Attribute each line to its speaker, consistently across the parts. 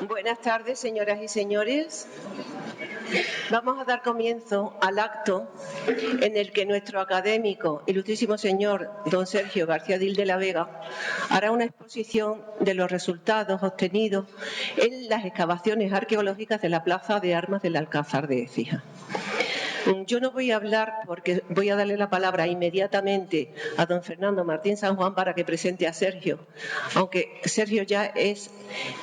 Speaker 1: Buenas tardes, señoras y señores. Vamos a dar comienzo al acto en el que nuestro académico, ilustrísimo señor don Sergio García Dil de la Vega, hará una exposición de los resultados obtenidos en las excavaciones arqueológicas de la Plaza de Armas del Alcázar de Écija. Yo no voy a hablar porque voy a darle la palabra inmediatamente a don Fernando Martín San Juan para que presente a Sergio, aunque Sergio ya es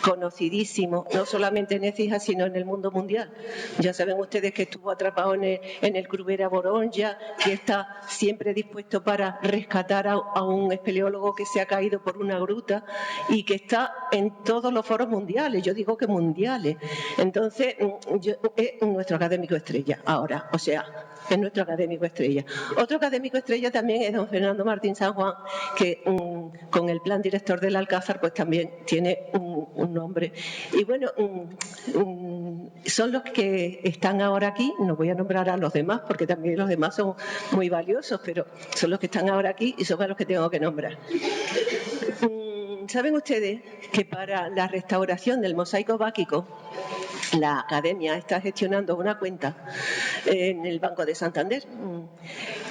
Speaker 1: conocidísimo, no solamente en Écija, sino en el mundo mundial. Ya saben ustedes que estuvo atrapado en el Crubera Boronja, que está siempre dispuesto para rescatar a un espeleólogo que se ha caído por una gruta y que está en todos los foros mundiales, yo digo que mundiales. Entonces, es nuestro académico estrella ahora, o sea, es nuestro académico estrella. Otro académico estrella también es don Fernando Martín San Juan, que con el plan director del Alcázar pues también tiene un nombre. Y bueno, son los que están ahora aquí, no voy a nombrar a los demás porque también los demás son muy valiosos, pero son los que están ahora aquí y son a los que tengo que nombrar. ¿Saben ustedes que para la restauración del mosaico báquico la Academia está gestionando una cuenta en el Banco de Santander?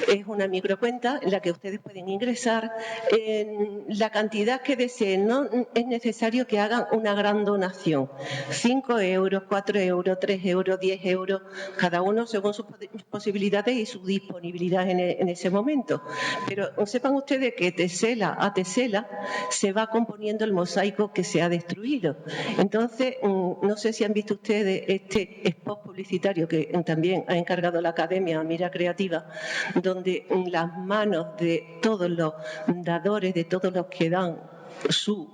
Speaker 1: Es una microcuenta en la que ustedes pueden ingresar en la cantidad que deseen. No es necesario que hagan una gran donación. 5 euros, 4 euros, 3 euros, 10 euros, cada uno según sus posibilidades y su disponibilidad en ese momento. Pero sepan ustedes que tesela a tesela se va componiendo el mosaico que se ha destruido. Entonces, no sé si han visto ustedes este spot publicitario que también ha encargado la Academia Mira Creativa, donde las manos de todos los dadores, de todos los que dan su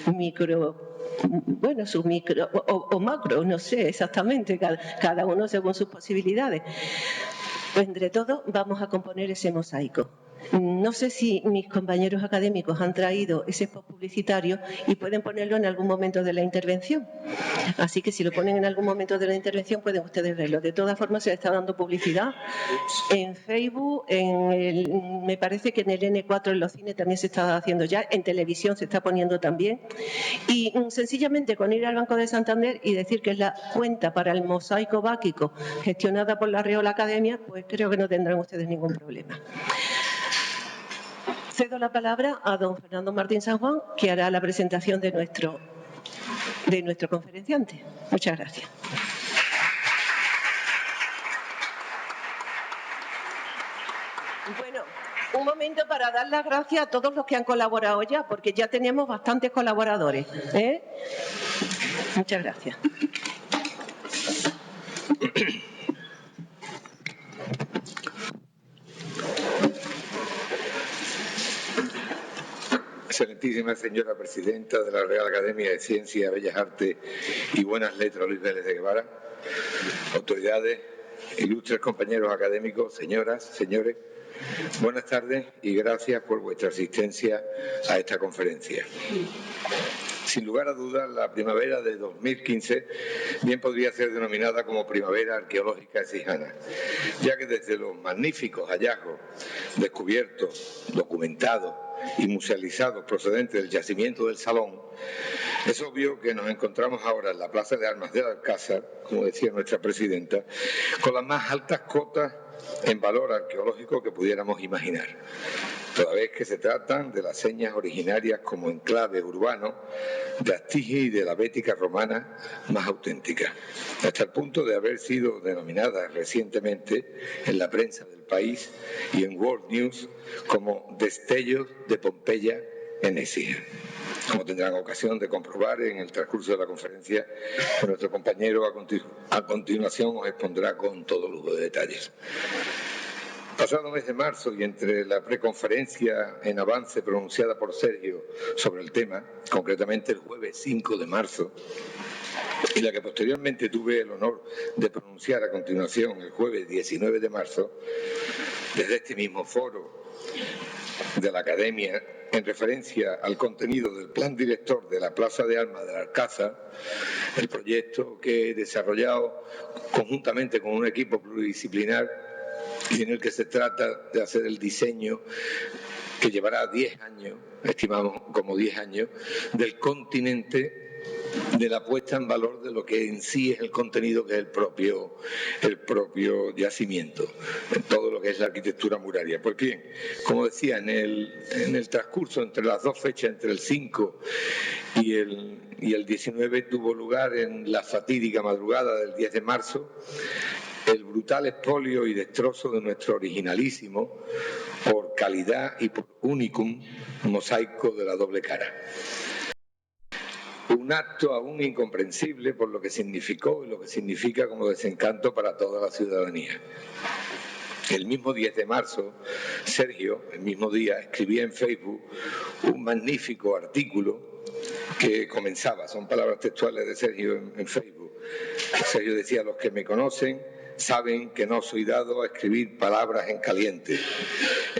Speaker 1: micro o macro, no sé exactamente, cada uno según sus posibilidades. Pues entre todos vamos a componer ese mosaico. No sé si mis compañeros académicos han traído ese spot publicitario y pueden ponerlo en algún momento de la intervención. Así que si lo ponen en algún momento de la intervención pueden ustedes verlo. De todas formas se le está dando publicidad en Facebook, me parece que en el N4 en los cines también se está haciendo ya, en televisión se está poniendo también. Y sencillamente con ir al Banco de Santander y decir que es la cuenta para el mosaico báquico gestionada por la Real Academia, pues creo que no tendrán ustedes ningún problema. Cedo la palabra a don Fernando Martín San Juan, que hará la presentación de nuestro conferenciante. Muchas gracias. Bueno, un momento para dar las gracias a todos los que han colaborado ya, porque ya tenemos bastantes colaboradores. Muchas gracias.
Speaker 2: Excelentísima señora presidenta de la Real Academia de Ciencias, Bellas Artes y Buenas Letras Luis Vélez de Guevara, autoridades, ilustres compañeros académicos, señoras, señores, buenas tardes y gracias por vuestra asistencia a esta conferencia. Sin lugar a dudas, la primavera de 2015 bien podría ser denominada como primavera arqueológica écijana, ya que desde los magníficos hallazgos descubiertos, documentados y musealizados procedentes del yacimiento del Salón, es obvio que nos encontramos ahora en la Plaza de Armas del Alcázar, como decía nuestra presidenta, con las más altas cotas en valor arqueológico que pudiéramos imaginar, toda vez que se tratan de las señas originarias como enclave urbano de Astigia y de la Bética romana más auténtica, hasta el punto de haber sido denominadas recientemente en la prensa del país y en World News como destellos de Pompeya en Écija, como tendrán ocasión de comprobar en el transcurso de la conferencia, que nuestro compañero a continuación os expondrá con todo lujo de detalles. Pasado mes de marzo y entre la preconferencia en avance pronunciada por Sergio sobre el tema, concretamente el jueves 5 de marzo, y la que posteriormente tuve el honor de pronunciar a continuación el jueves 19 de marzo, desde este mismo foro de la Academia, en referencia al contenido del plan director de la Plaza de Armas del Alcázar, el proyecto que he desarrollado conjuntamente con un equipo pluridisciplinar y en el que se trata de hacer el diseño que llevará 10 años, estimamos como 10 años, del continente de la puesta en valor de lo que en sí es el contenido, que es el propio yacimiento, en todo lo que es la arquitectura muraria. Pues bien, como decía, en el transcurso entre las dos fechas, entre el 5 y el 19, tuvo lugar en la fatídica madrugada del 10 de marzo el brutal expolio y destrozo de nuestro originalísimo, por calidad y por unicum, mosaico de la doble cara. Un acto aún incomprensible por lo que significó y lo que significa como desencanto para toda la ciudadanía. El mismo 10 de marzo, Sergio, el mismo día, escribía en Facebook un magnífico artículo que comenzaba, son palabras textuales de Sergio en Facebook. Sergio decía: los que me conocen saben que no soy dado a escribir palabras en caliente.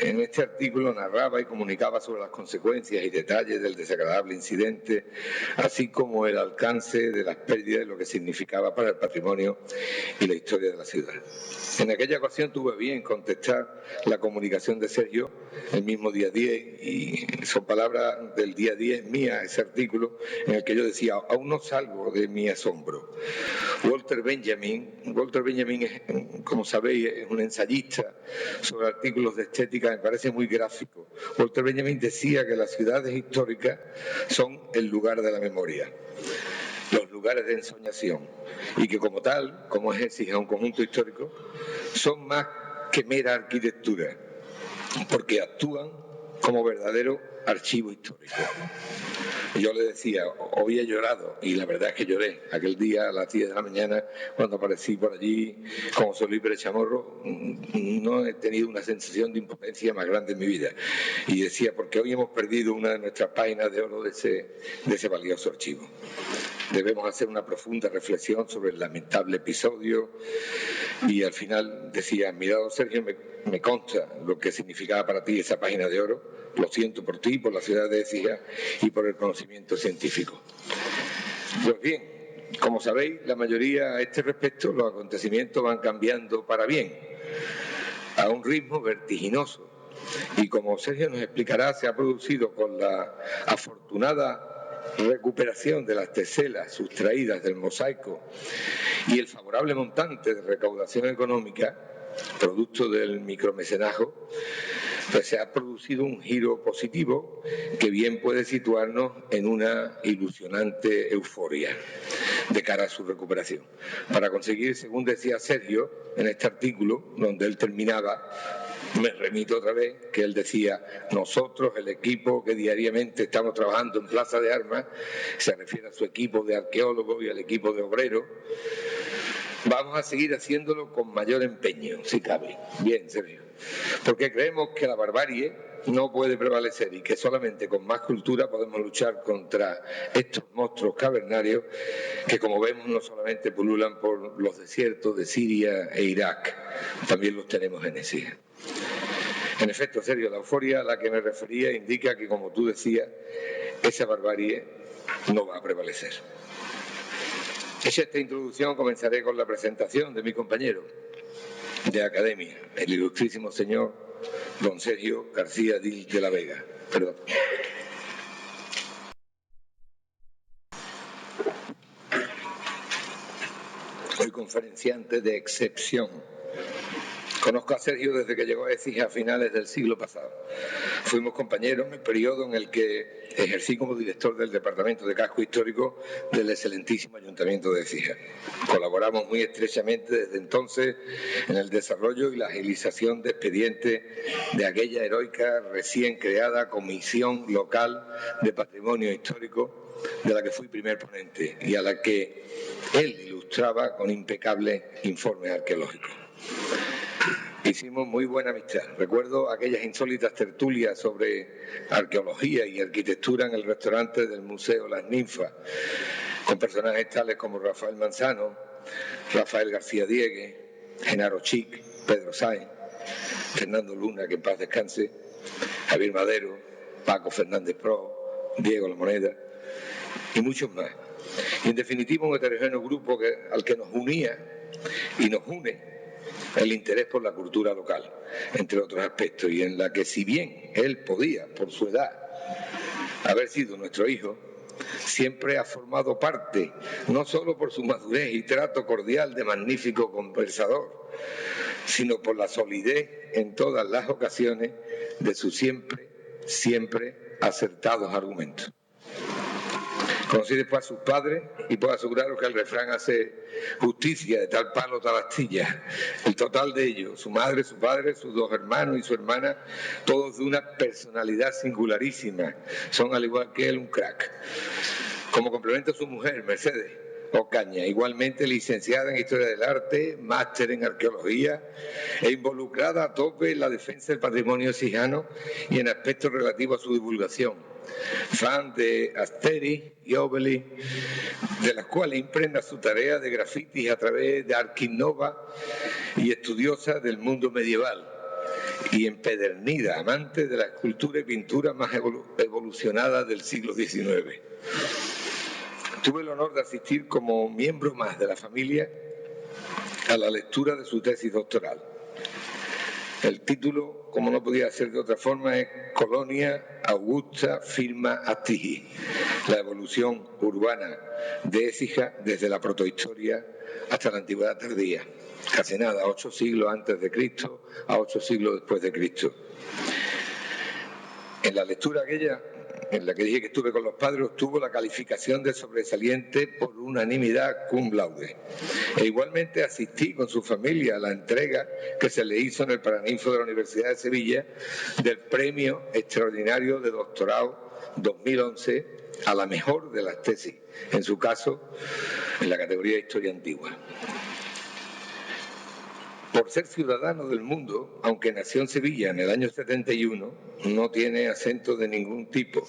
Speaker 2: En este artículo narraba y comunicaba sobre las consecuencias y detalles del desagradable incidente, así como el alcance de las pérdidas y lo que significaba para el patrimonio y la historia de la ciudad. En aquella ocasión tuve bien contestar la comunicación de Sergio el mismo día 10, y son palabras del día 10 mía, ese artículo, en el que yo decía: aún no salgo de mi asombro. Walter Benjamin es, como sabéis, es un ensayista sobre artículos de estética, me parece muy gráfico. Walter Benjamin decía que las ciudades históricas son el lugar de la memoria, los lugares de ensoñación, y que como tal, como exige un conjunto histórico, son más que mera arquitectura, porque actúan como verdadero archivo histórico. Yo le decía, hoy he llorado, y la verdad es que lloré aquel día a las 10 de la mañana cuando aparecí por allí como Solípere Chamorro. No he tenido una sensación de impotencia más grande en mi vida. Y decía, porque hoy hemos perdido una de nuestras páginas de oro de ese valioso archivo. Debemos hacer una profunda reflexión sobre el lamentable episodio. Y al final decía: admirado Sergio, me consta lo que significaba para ti esa página de oro. Lo siento por ti, por la ciudad de Écija y por el conocimiento científico. Pues bien, como sabéis, la mayoría a este respecto, los acontecimientos van cambiando para bien, a un ritmo vertiginoso. Y como Sergio nos explicará, se ha producido con la afortunada recuperación de las teselas sustraídas del mosaico y el favorable montante de recaudación económica, producto del micromecenazgo, pues se ha producido un giro positivo que bien puede situarnos en una ilusionante euforia de cara a su recuperación. Para conseguir, según decía Sergio en este artículo, donde él terminaba, me remito otra vez, que él decía: nosotros, el equipo que diariamente estamos trabajando en Plaza de Armas, se refiere a su equipo de arqueólogos y al equipo de obreros, vamos a seguir haciéndolo con mayor empeño, si cabe. Bien, Sergio. Porque creemos que la barbarie no puede prevalecer y que solamente con más cultura podemos luchar contra estos monstruos cavernarios que, como vemos, no solamente pululan por los desiertos de Siria e Irak, también los tenemos en Écija. En efecto, Sergio, la euforia a la que me refería indica que, como tú decías, esa barbarie no va a prevalecer. Hecha esta introducción, comenzaré con la presentación de mi compañero de academia, el ilustrísimo señor don Sergio García Dil de la Vega. Perdón. Soy conferenciante de excepción. Conozco a Sergio desde que llegó a Écija a finales del siglo pasado. Fuimos compañeros en el periodo en el que ejercí como director del Departamento de Casco Histórico del excelentísimo Ayuntamiento de Écija. Colaboramos muy estrechamente desde entonces en el desarrollo y la agilización de expedientes de aquella heroica recién creada Comisión Local de Patrimonio Histórico, de la que fui primer ponente y a la que él ilustraba con impecables informes arqueológicos. Hicimos muy buena amistad. Recuerdo aquellas insólitas tertulias sobre arqueología y arquitectura en el restaurante del Museo Las Ninfas, con personajes tales como Rafael Manzano, Rafael García Diegue, Genaro Chic, Pedro Sáenz, Fernando Luna, que en paz descanse, Javier Madero, Paco Fernández Pro, Diego La Moneda y muchos más. Y en definitiva un heterogéneo grupo al que nos unía y nos une el interés por la cultura local, entre otros aspectos, y en la que, si bien él podía, por su edad, haber sido nuestro hijo, siempre ha formado parte, no solo por su madurez y trato cordial de magnífico conversador, sino por la solidez en todas las ocasiones de sus siempre acertados argumentos. Conocí después a sus padres y puedo aseguraros que el refrán hace justicia: de tal palo, tal astilla. El total de ellos, su madre, su padre, sus dos hermanos y su hermana, todos de una personalidad singularísima. Son, al igual que él, un crack. Como complemento, su mujer, Mercedes Ocaña, igualmente licenciada en Historia del Arte, máster en Arqueología e involucrada a tope en la defensa del patrimonio sijano y en aspectos relativos a su divulgación. Fan de Asterix y Obelix, de las cuales impregna su tarea de grafitis a través de Arquinova, y estudiosa del mundo medieval y empedernida amante de la escultura y pintura más evolucionada del siglo XIX. Tuve el honor de asistir como miembro más de la familia a la lectura de su tesis doctoral. El título, como no podía ser de otra forma, es Colonia Augusta Firma Astigi, la evolución urbana de Écija desde la protohistoria hasta la antigüedad tardía. Casi nada, 8 siglos antes de Cristo a 8 siglos después de Cristo. En la lectura aquella, en la que dije que estuve con los padres, obtuvo la calificación de sobresaliente por unanimidad cum laude. E igualmente asistí con su familia a la entrega que se le hizo en el Paraninfo de la Universidad de Sevilla del Premio Extraordinario de Doctorado 2011 a la mejor de las tesis, en su caso, en la categoría de Historia Antigua. Por ser ciudadano del mundo, aunque nació en Sevilla en el año 71, no tiene acento de ningún tipo.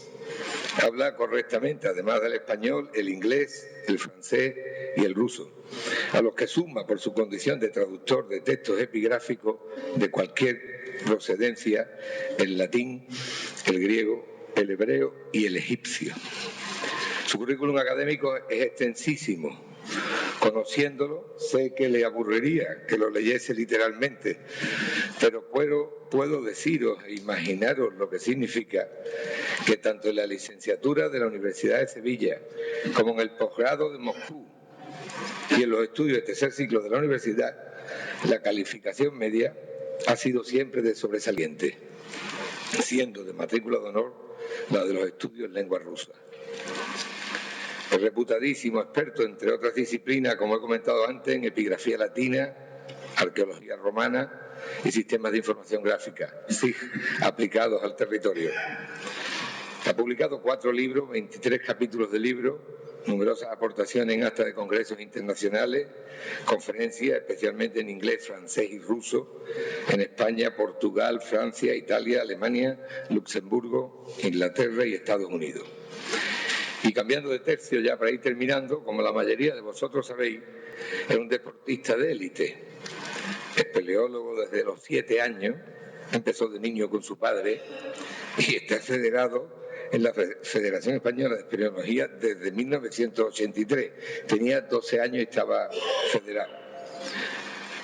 Speaker 2: Habla correctamente, además del español, el inglés, el francés y el ruso, a los que suma por su condición de traductor de textos epigráficos de cualquier procedencia el latín, el griego, el hebreo y el egipcio. Su currículum académico es extensísimo. Conociéndolo, sé que le aburriría que lo leyese literalmente, pero puedo deciros e imaginaros lo que significa que tanto en la licenciatura de la Universidad de Sevilla como en el posgrado de Moscú y en los estudios de tercer ciclo de la universidad, la calificación media ha sido siempre de sobresaliente, siendo de matrícula de honor la de los estudios en lengua rusa. Es reputadísimo experto, entre otras disciplinas, como he comentado antes, en epigrafía latina, arqueología romana y sistemas de información gráfica, SIG, aplicados al territorio. Ha publicado 4 libros, 23 capítulos de libros, numerosas aportaciones en actas de congresos internacionales, conferencias, especialmente en inglés, francés y ruso, en España, Portugal, Francia, Italia, Alemania, Luxemburgo, Inglaterra y Estados Unidos. Y cambiando de tercio, ya para ir terminando, como la mayoría de vosotros sabéis, es un deportista de élite. Es peleólogo desde los 7 años, empezó de niño con su padre y está federado en la Federación Española de Espeleología desde 1983. Tenía 12 años y estaba federado.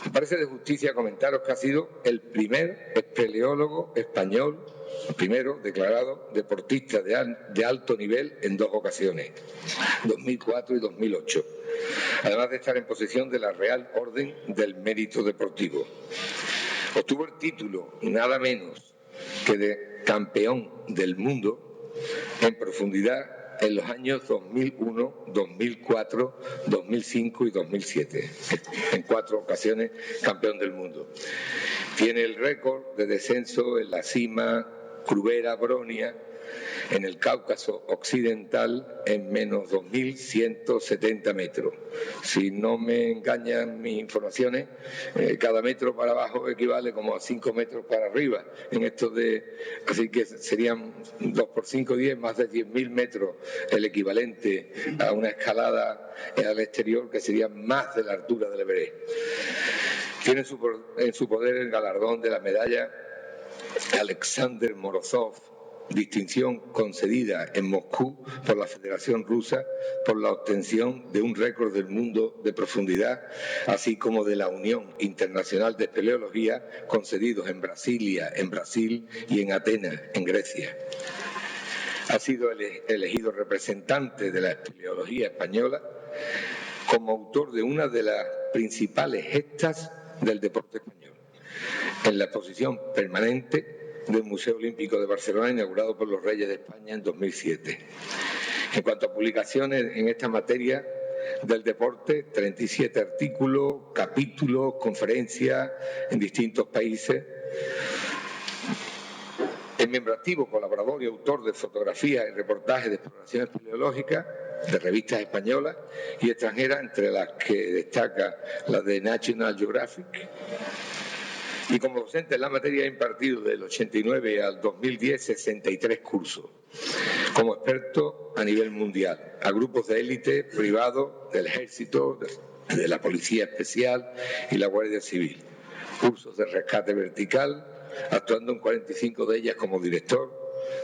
Speaker 2: Me parece de justicia comentaros que ha sido el primer espeleólogo español, el primero declarado deportista de alto nivel en 2 ocasiones, 2004 y 2008, además de estar en posesión de la Real Orden del Mérito Deportivo. Obtuvo el título, nada menos que de campeón del mundo en profundidad en los años 2001, 2004, 2005 y 2007. En 4 ocasiones campeón del mundo. Tiene el récord de descenso en la cima Crubera-Bronia, en el Cáucaso Occidental, en menos 2.170 metros. Si no me engañan mis informaciones, cada metro para abajo equivale como a 5 metros para arriba. Así que serían 2 por 5, 10, más de 10.000 metros, el equivalente a una escalada al exterior que sería más de la altura del Everest. Tiene en su poder el galardón de la medalla Alexander Morozov, distinción concedida en Moscú por la Federación Rusa por la obtención de un récord del mundo de profundidad, así como de la Unión Internacional de Espeleología, concedidos en Brasilia, en Brasil, y en Atenas, en Grecia. Ha sido elegido representante de la espeleología española como autor de una de las principales gestas del deporte español, en la exposición permanente del Museo Olímpico de Barcelona, inaugurado por los Reyes de España en 2007. En cuanto a publicaciones en esta materia del deporte, 37 artículos, capítulos, conferencias en distintos países. Es miembro activo, colaborador y autor de fotografías y reportajes de exploraciones espeleológicas de revistas españolas y extranjeras, entre las que destaca la de National Geographic. Y como docente en la materia ha impartido del 89 al 2010 63 cursos, como experto a nivel mundial, a grupos de élite privados del Ejército, de la Policía Especial y la Guardia Civil. Cursos de rescate vertical, actuando en 45 de ellas como director,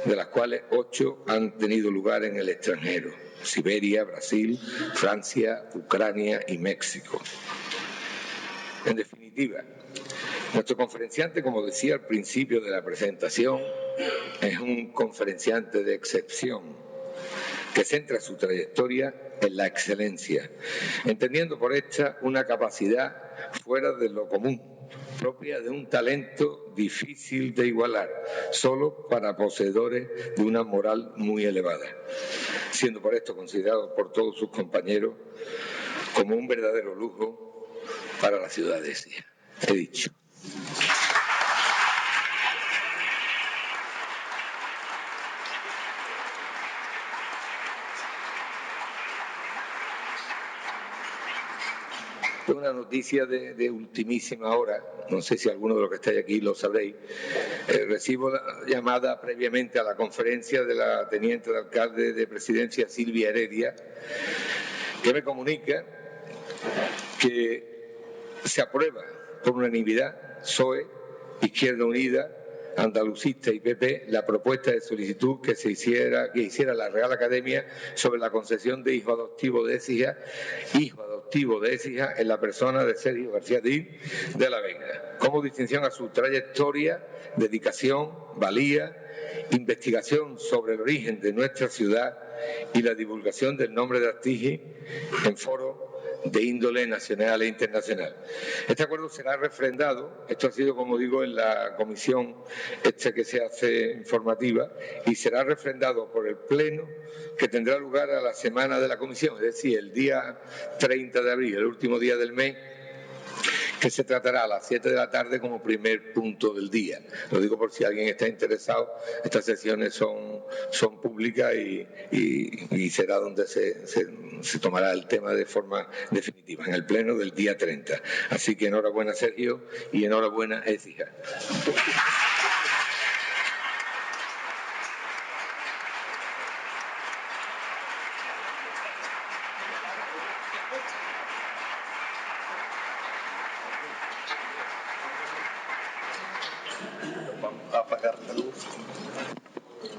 Speaker 2: de las cuales 8 han tenido lugar en el extranjero: Siberia, Brasil, Francia, Ucrania y México. En definitiva, nuestro conferenciante, como decía al principio de la presentación, es un conferenciante de excepción que centra su trayectoria en la excelencia, entendiendo por esta una capacidad fuera de lo común, propia de un talento difícil de igualar, solo para poseedores de una moral muy elevada, siendo por esto considerado por todos sus compañeros como un verdadero lujo para la ciudad de Écija. He dicho. Una noticia de ultimísima hora, no sé si alguno de los que estáis aquí lo sabréis. Recibo la llamada previamente a la conferencia de la teniente de alcalde de Presidencia, Silvia Heredia, que me comunica que se aprueba por unanimidad, PSOE, Izquierda Unida, Andalucista y PP, la propuesta de solicitud que hiciera la Real Academia sobre la concesión de hijo adoptivo de Écija en la persona de Sergio García Díaz de la Vega, como distinción a su trayectoria, dedicación, valía, investigación sobre el origen de nuestra ciudad y la divulgación del nombre de Artigi en foros de índole nacional e internacional. Este acuerdo será refrendado, esto ha sido, como digo, en la comisión que se hace informativa, y será refrendado por el Pleno, que tendrá lugar a la semana de la comisión, es decir, el día 30 de abril, el último día del mes, que se tratará a las 7 de la tarde como primer punto del día. Lo digo por si alguien está interesado. Estas sesiones son públicas y será donde se tomará el tema de forma definitiva, en el pleno del día 30. Así que enhorabuena, Sergio, y enhorabuena, Écija.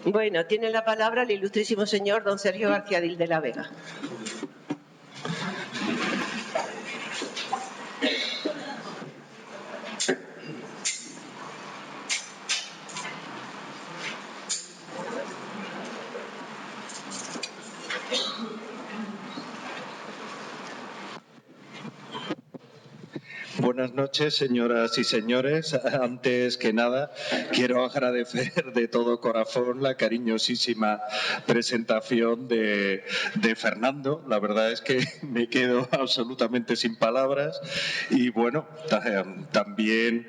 Speaker 1: Bueno, tiene la palabra el ilustrísimo señor don Sergio García Díaz de la Vega.
Speaker 3: Buenas noches, señoras y señores. Antes que nada, quiero agradecer de todo corazón la cariñosísima presentación de Fernando. La verdad es que me quedo absolutamente sin palabras. Y bueno, también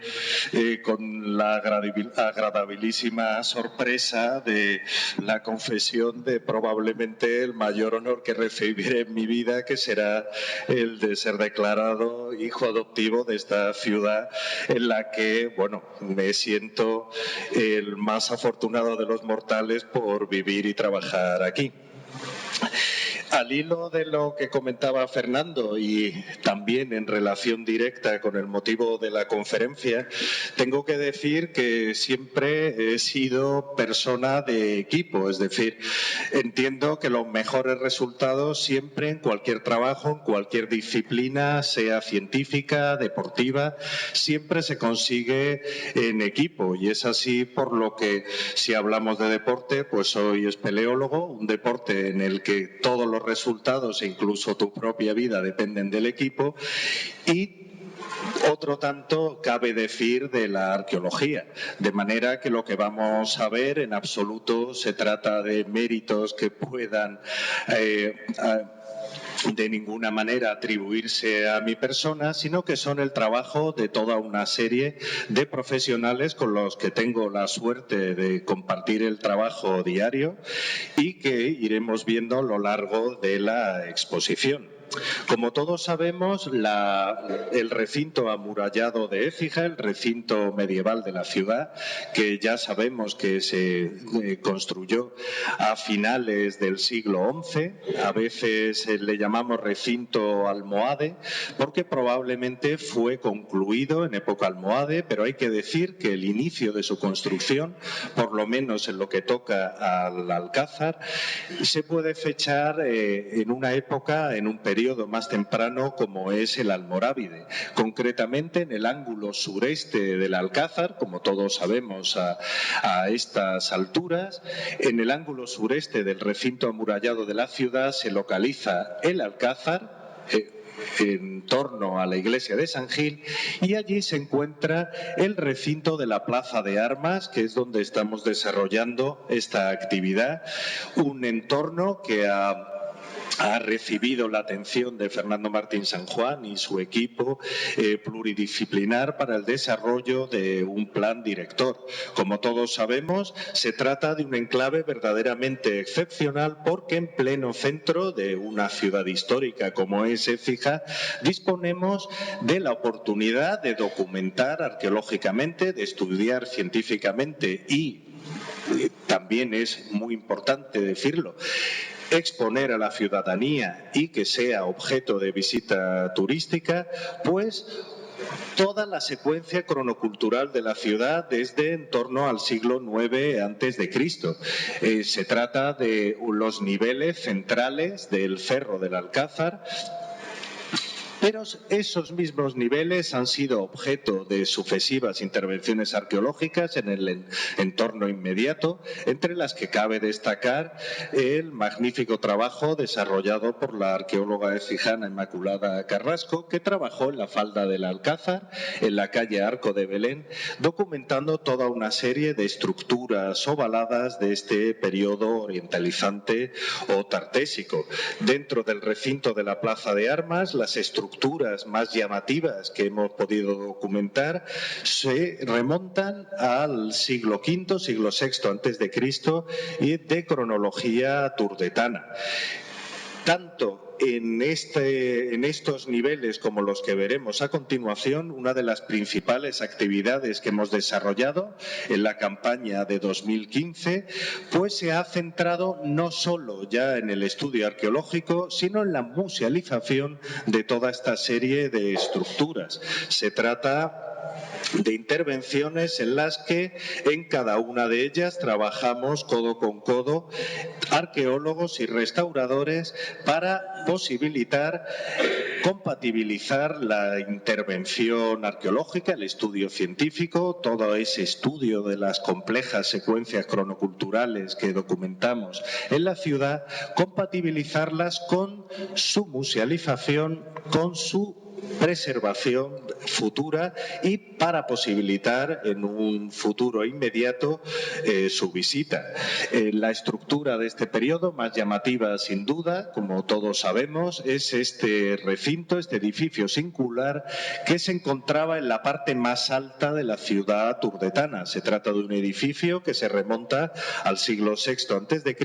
Speaker 3: con la agradabilísima sorpresa de la confesión de probablemente el mayor honor que recibiré en mi vida, que será el de ser declarado hijo adoptivo de esta ciudad, en la que, bueno, me siento el más afortunado de los mortales por vivir y trabajar aquí. Al hilo de lo que comentaba Fernando y también en relación directa con el motivo de la conferencia, tengo que decir que siempre he sido persona de equipo, es decir, entiendo que los mejores resultados siempre en cualquier trabajo, en cualquier disciplina, sea científica, deportiva, siempre se consigue en equipo, y es así por lo que, si hablamos de deporte, pues soy espeleólogo, un deporte en el que todos los resultados e incluso tu propia vida dependen del equipo, y otro tanto cabe decir de la arqueología, de manera que lo que vamos a ver en absoluto se trata de méritos que puedan de ninguna manera atribuirse a mi persona, sino que son el trabajo de toda una serie de profesionales con los que tengo la suerte de compartir el trabajo diario y que iremos viendo a lo largo de la exposición. Como todos sabemos, el recinto amurallado de Écija, el recinto medieval de la ciudad, que ya sabemos que se construyó a finales del siglo XI, a veces le llamamos recinto almohade, porque probablemente fue concluido en época almohade, pero hay que decir que el inicio de su construcción, por lo menos en lo que toca al Alcázar, se puede fechar en una época, en un periodo más temprano, como es el almorávide, concretamente en el ángulo sureste del Alcázar, como todos sabemos a estas alturas. En el ángulo sureste del recinto amurallado de la ciudad se localiza el Alcázar, en torno a la iglesia de San Gil, y allí se encuentra el recinto de la Plaza de Armas, que es donde estamos desarrollando esta actividad, un entorno que ha recibido la atención de Fernando Martín San Juan y su equipo pluridisciplinar para el desarrollo de un plan director. Como todos sabemos, se trata de un enclave verdaderamente excepcional, porque en pleno centro de una ciudad histórica como es Écija disponemos de la oportunidad de documentar arqueológicamente, de estudiar científicamente y también es muy importante decirlo, exponer a la ciudadanía y que sea objeto de visita turística, pues toda la secuencia cronocultural de la ciudad desde en torno al siglo IX a.C. Se trata de los niveles centrales del Cerro del Alcázar, pero esos mismos niveles han sido objeto de sucesivas intervenciones arqueológicas en el entorno inmediato, entre las que cabe destacar el magnífico trabajo desarrollado por la arqueóloga écijana Inmaculada Carrasco, que trabajó en la falda del Alcázar, en la calle Arco de Belén, documentando toda una serie de estructuras ovaladas de este periodo orientalizante o tartésico. Dentro del recinto de la Plaza de Armas, las estructuras más llamativas que hemos podido documentar se remontan al siglo V, siglo VI antes de Cristo, y de cronología turdetana. Tanto en estos niveles como los que veremos a continuación, una de las principales actividades que hemos desarrollado en la campaña de 2015, pues se ha centrado no solo ya en el estudio arqueológico, sino en la musealización de toda esta serie de estructuras. Se trata de intervenciones en las que en cada una de ellas trabajamos codo con codo arqueólogos y restauradores para posibilitar compatibilizar la intervención arqueológica, el estudio científico, todo ese estudio de las complejas secuencias cronoculturales que documentamos en la ciudad, compatibilizarlas con su musealización, con su preservación futura y para posibilitar en un futuro inmediato su visita. La estructura de este periodo más llamativa, sin duda, como todos sabemos, es este recinto, este edificio singular que se encontraba en la parte más alta de la ciudad turdetana. Se trata de un edificio que se remonta al siglo VI a.C.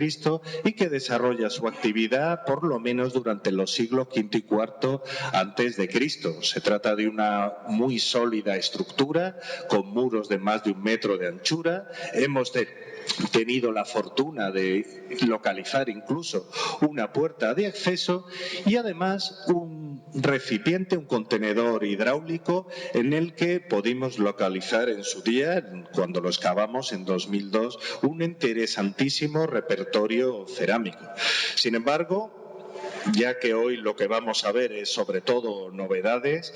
Speaker 3: y que desarrolla su actividad por lo menos durante los siglos V y IV a.C. Se trata de una muy sólida estructura con muros de más de 1 metro de anchura. Hemos tenido la fortuna de localizar incluso una puerta de acceso y además un recipiente, un contenedor hidráulico en el que pudimos localizar en su día, cuando lo excavamos en 2002, un interesantísimo repertorio cerámico. Sin embargo, ya que hoy lo que vamos a ver es sobre todo novedades,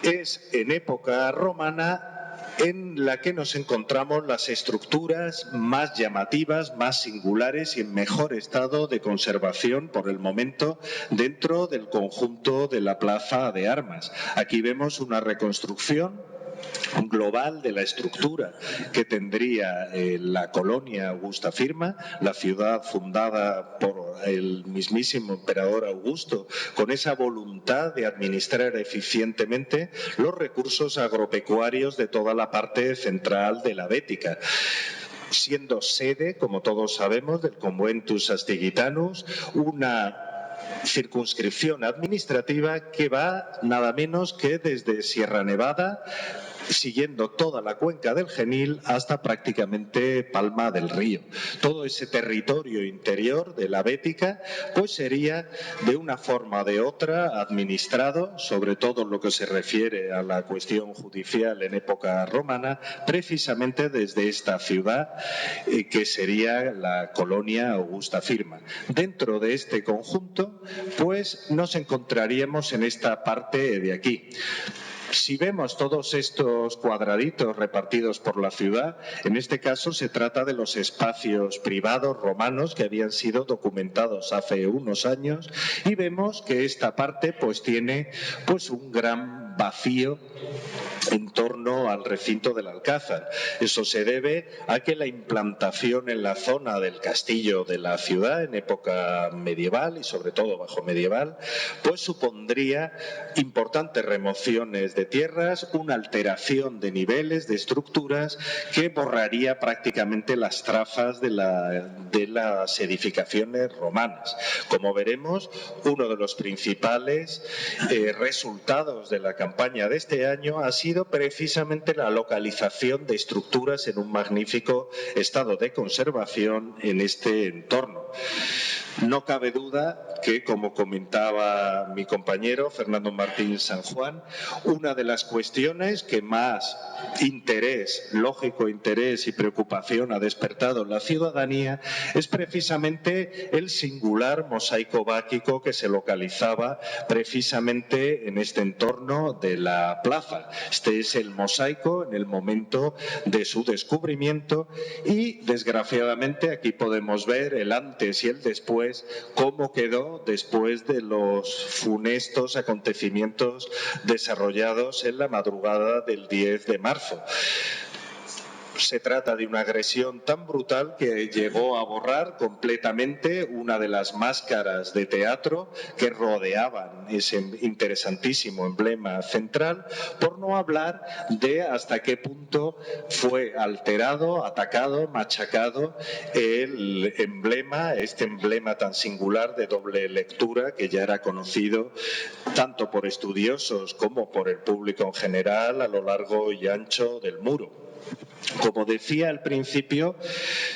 Speaker 3: es en época romana en la que nos encontramos las estructuras más llamativas, más singulares y en mejor estado de conservación por el momento dentro del conjunto de la Plaza de Armas. Aquí vemos una reconstrucción global de la estructura que tendría la colonia Augusta Firma, la ciudad fundada por el mismísimo emperador Augusto, con esa voluntad de administrar eficientemente los recursos agropecuarios de toda la parte central de la Bética, siendo sede, como todos sabemos, del Conventus Astigitanus, una circunscripción administrativa que va nada menos que desde Sierra Nevada, siguiendo toda la cuenca del Genil hasta prácticamente Palma del Río. Todo ese territorio interior de la Bética pues sería de una forma o de otra administrado, sobre todo en lo que se refiere a la cuestión judicial en época romana, precisamente desde esta ciudad que sería la colonia Augusta Firma. Dentro de este conjunto pues nos encontraríamos en esta parte de aquí. Si vemos todos estos cuadraditos repartidos por la ciudad, en este caso se trata de los espacios privados romanos que habían sido documentados hace unos años y vemos que esta parte pues tiene pues un gran vacío en torno al recinto del Alcázar. Eso se debe a que la implantación en la zona del castillo de la ciudad en época medieval y sobre todo bajo medieval, pues supondría importantes remociones de tierras, una alteración de niveles, de estructuras que borraría prácticamente las trazas de las edificaciones romanas. Como veremos, uno de los principales resultados de la campaña de este año ha sido precisamente la localización de estructuras en un magnífico estado de conservación en este entorno. No cabe duda que, como comentaba mi compañero Fernando Martín San Juan, una de las cuestiones que más lógico interés y preocupación ha despertado en la ciudadanía es precisamente el singular mosaico báquico que se localizaba precisamente en este entorno de la plaza. Este es el mosaico en el momento de su descubrimiento y, desgraciadamente, aquí podemos ver el antes y el después, cómo quedó después de los funestos acontecimientos desarrollados en la madrugada del 10 de marzo. Se trata de una agresión tan brutal que llegó a borrar completamente una de las máscaras de teatro que rodeaban ese interesantísimo emblema central, por no hablar de hasta qué punto fue alterado, atacado, machacado el emblema, este emblema tan singular de doble lectura que ya era conocido tanto por estudiosos como por el público en general a lo largo y ancho del muro. Como decía al principio,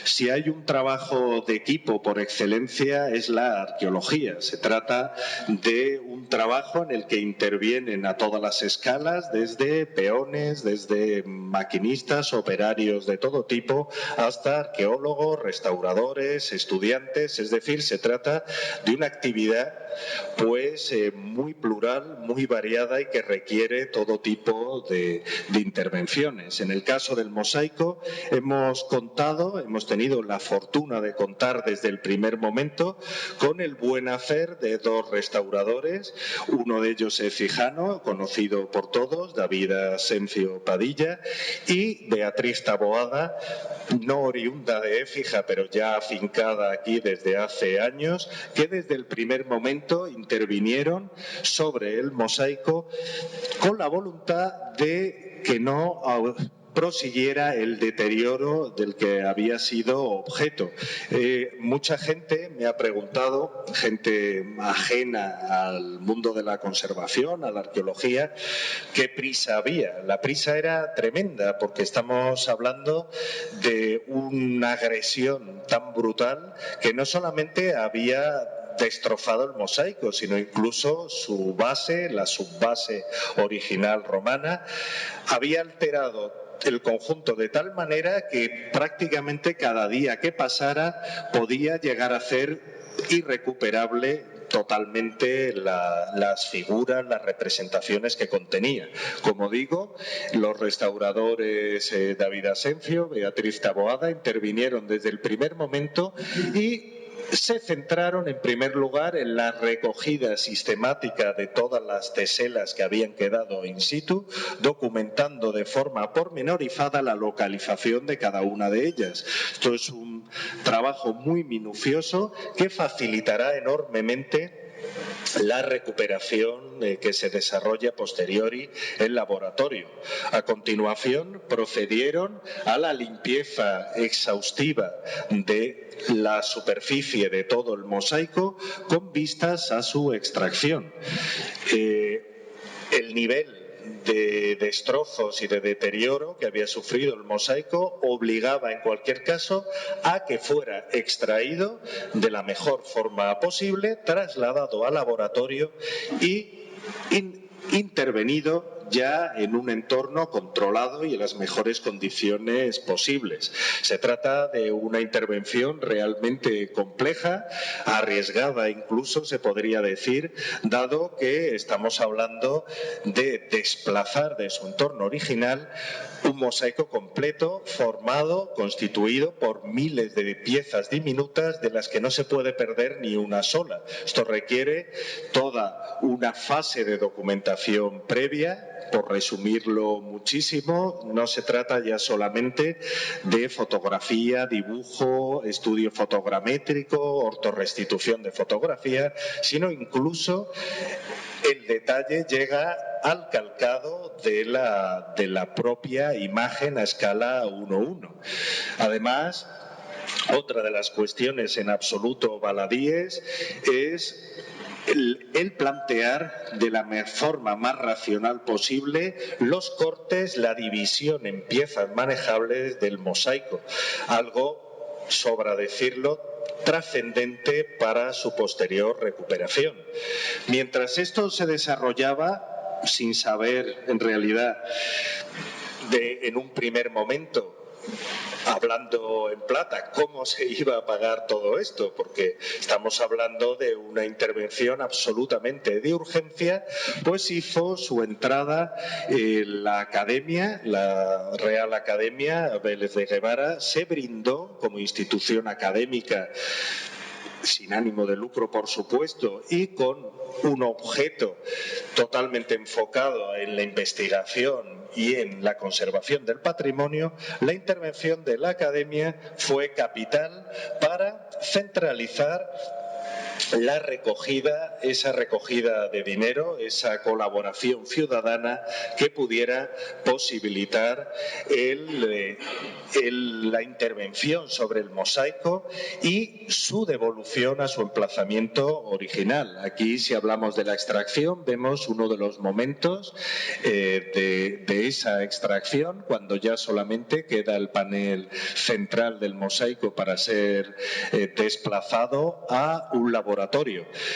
Speaker 3: si hay un trabajo de equipo por excelencia es la arqueología. Se trata de un trabajo en el que intervienen a todas las escalas, desde peones, desde maquinistas, operarios de todo tipo, hasta arqueólogos, restauradores, estudiantes. Es decir, se trata de una actividad pues muy plural, muy variada y que requiere todo tipo de intervenciones. En el caso del mosaico hemos tenido la fortuna de contar desde el primer momento con el buen hacer de dos restauradores, uno de ellos es Fijano, conocido por todos, David Asencio Padilla, y Beatriz Taboada, no oriunda de Écija, pero ya afincada aquí desde hace años, que desde el primer momento intervinieron sobre el mosaico con la voluntad de que no prosiguiera el deterioro del que había sido objeto. Mucha gente me ha preguntado, gente ajena al mundo de la conservación, a la arqueología, qué prisa había. La prisa era tremenda porque estamos hablando de una agresión tan brutal que no solamente había destrozado el mosaico, sino incluso su base, la subbase original romana, había alterado el conjunto de tal manera que prácticamente cada día que pasara podía llegar a ser irrecuperable totalmente las figuras, las representaciones que contenía. Como digo, los restauradores David Asencio, Beatriz Taboada intervinieron desde el primer momento y se centraron en primer lugar en la recogida sistemática de todas las teselas que habían quedado in situ, documentando de forma pormenorizada la localización de cada una de ellas. Esto es un trabajo muy minucioso que facilitará enormemente la recuperación que se desarrolla a posteriori en laboratorio. A continuación, procedieron a la limpieza exhaustiva de la superficie de todo el mosaico con vistas a su extracción. El nivel de destrozos y de deterioro que había sufrido el mosaico obligaba en cualquier caso a que fuera extraído de la mejor forma posible, trasladado al laboratorio y intervenido ya en un entorno controlado y en las mejores condiciones posibles. Se trata de una intervención realmente compleja, arriesgada incluso se podría decir, dado que estamos hablando de desplazar de su entorno original un mosaico completo, formado, constituido por miles de piezas diminutas de las que no se puede perder ni una sola. Esto requiere toda una fase de documentación previa. Por resumirlo muchísimo, no se trata ya solamente de fotografía, dibujo, estudio fotogramétrico, ortorrestitución de fotografía, sino incluso el detalle llega al calcado de la propia imagen a escala 1:1. Además, otra de las cuestiones en absoluto baladíes es el plantear de la forma más racional posible los cortes, la división en piezas manejables del mosaico, algo, sobra decirlo, trascendente para su posterior recuperación. Mientras esto se desarrollaba, sin saber en realidad en un primer momento, hablando en plata, cómo se iba a pagar todo esto, porque estamos hablando de una intervención absolutamente de urgencia, pues hizo su entrada la Academia, la Real Academia Vélez de Guevara, se brindó como institución académica sin ánimo de lucro, por supuesto, y con un objeto totalmente enfocado en la investigación y en la conservación del patrimonio, la intervención de la Academia fue capital para centralizar la recogida, esa recogida de dinero, esa colaboración ciudadana que pudiera posibilitar la intervención sobre el mosaico y su devolución a su emplazamiento original. Aquí, si hablamos de la extracción, vemos uno de los momentos de esa extracción, cuando ya solamente queda el panel central del mosaico para ser desplazado a un laboratorio.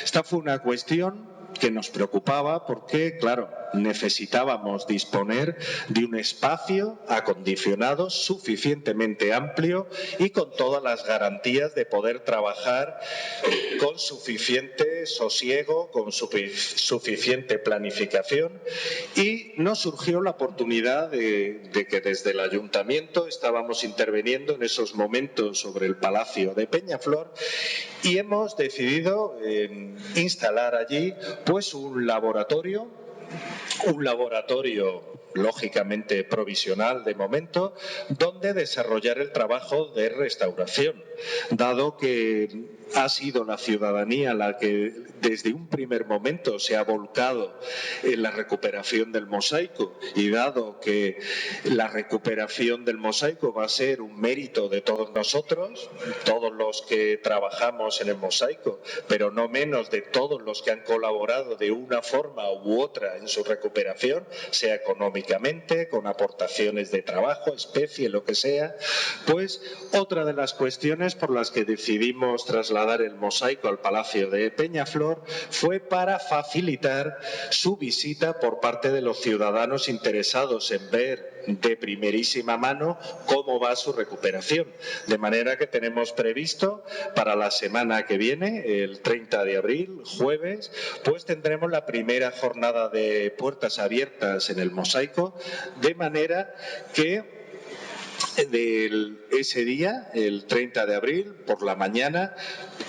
Speaker 3: Esta fue una cuestión que nos preocupaba porque, claro, necesitábamos disponer de un espacio acondicionado suficientemente amplio y con todas las garantías de poder trabajar con suficiente sosiego, con suficiente planificación, y nos surgió la oportunidad de que desde el ayuntamiento estábamos interviniendo en esos momentos sobre el Palacio de Peñaflor y hemos decidido lógicamente provisional de momento, donde desarrollar el trabajo de restauración, dado que ha sido la ciudadanía la que desde un primer momento se ha volcado en la recuperación del mosaico, y dado que la recuperación del mosaico va a ser un mérito de todos nosotros, todos los que trabajamos en el mosaico, pero no menos de todos los que han colaborado de una forma u otra en su recuperación, sea económicamente, con aportaciones de trabajo, especie, lo que sea, pues otra de las cuestiones por las que decidimos trasladar el mosaico al Palacio de Peñaflor fue para facilitar su visita por parte de los ciudadanos interesados en ver de primerísima mano cómo va su recuperación. De manera que tenemos previsto para la semana que viene, el 30 de abril, jueves, pues tendremos la primera jornada de puertas abiertas en el mosaico, de manera que ese día, el 30 de abril, por la mañana,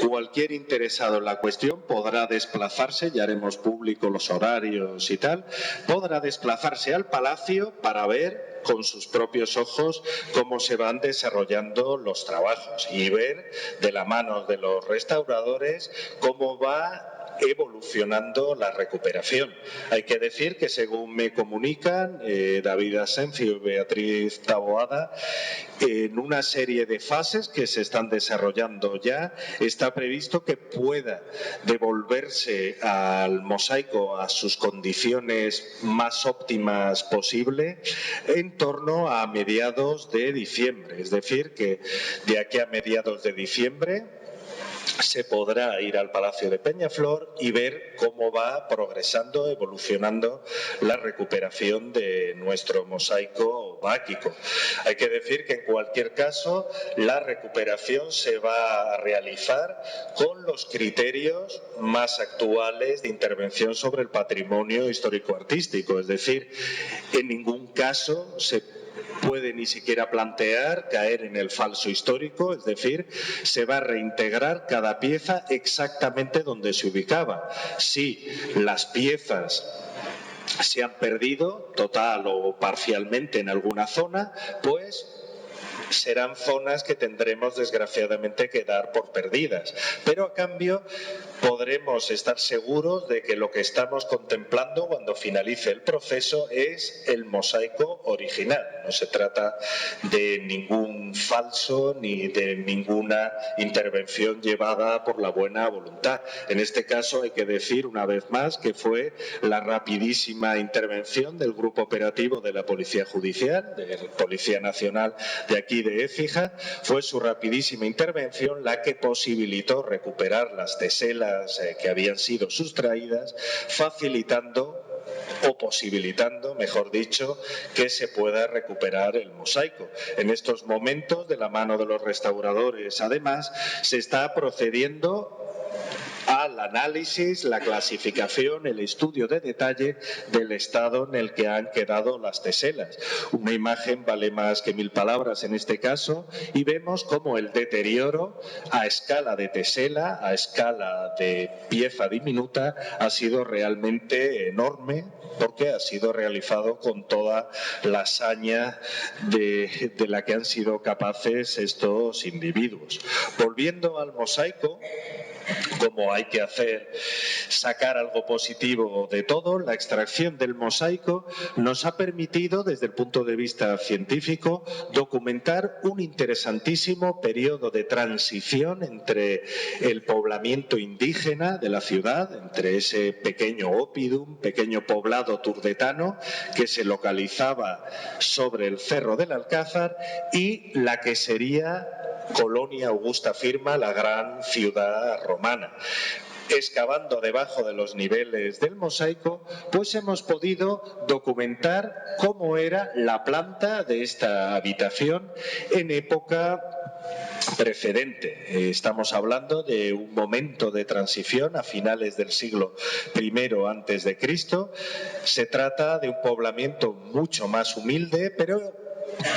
Speaker 3: cualquier interesado en la cuestión podrá desplazarse, ya haremos público los horarios y tal, podrá desplazarse al Palacio para ver con sus propios ojos cómo se van desarrollando los trabajos y ver de la mano de los restauradores cómo va evolucionando la recuperación. Hay que decir que, según me comunican David Asencio y Beatriz Taboada, en una serie de fases que se están desarrollando ya, está previsto que pueda devolverse al mosaico a sus condiciones más óptimas posible en torno a mediados de diciembre. Es decir, que de aquí a mediados de diciembre se podrá ir al Palacio de Peñaflor y ver cómo va progresando, evolucionando la recuperación de nuestro mosaico báquico. Hay que decir que en cualquier caso la recuperación se va a realizar con los criterios más actuales de intervención sobre el patrimonio histórico-artístico, es decir, en ningún caso se puede ni siquiera plantear caer en el falso histórico, es decir, se va a reintegrar cada pieza exactamente donde se ubicaba. Si las piezas se han perdido total o parcialmente en alguna zona, pues serán zonas que tendremos desgraciadamente que dar por perdidas, pero a cambio podremos estar seguros de que lo que estamos contemplando cuando finalice el proceso es el mosaico original. No se trata de ningún falso ni de ninguna intervención llevada por la buena voluntad. En este caso hay que decir una vez más que fue la rapidísima intervención del Grupo Operativo de la Policía Judicial, de la Policía Nacional de aquí de Écija, fue su rapidísima intervención la que posibilitó recuperar las teselas que habían sido sustraídas, facilitando o posibilitando, mejor dicho, que se pueda recuperar el mosaico. En estos momentos, de la mano de los restauradores, además, se está procediendo al análisis, la clasificación, el estudio de detalle del estado en el que han quedado las teselas. Una imagen vale más que 1000 palabras en este caso, y vemos cómo el deterioro a escala de tesela, a escala de pieza diminuta, ha sido realmente enorme, porque ha sido realizado con toda la saña de la que han sido capaces estos individuos. Volviendo al mosaico, como hay que hacer, sacar algo positivo de todo, la extracción del mosaico nos ha permitido, desde el punto de vista científico, documentar un interesantísimo periodo de transición entre el poblamiento indígena de la ciudad, entre ese pequeño oppidum, pequeño poblado turdetano que se localizaba sobre el Cerro del Alcázar, y la que sería Colonia Augusta Firma, la gran ciudad romana. Excavando debajo de los niveles del mosaico, pues hemos podido documentar cómo era la planta de esta habitación en época precedente. Estamos hablando de un momento de transición a finales del siglo I antes de Cristo. Se trata de un poblamiento mucho más humilde, pero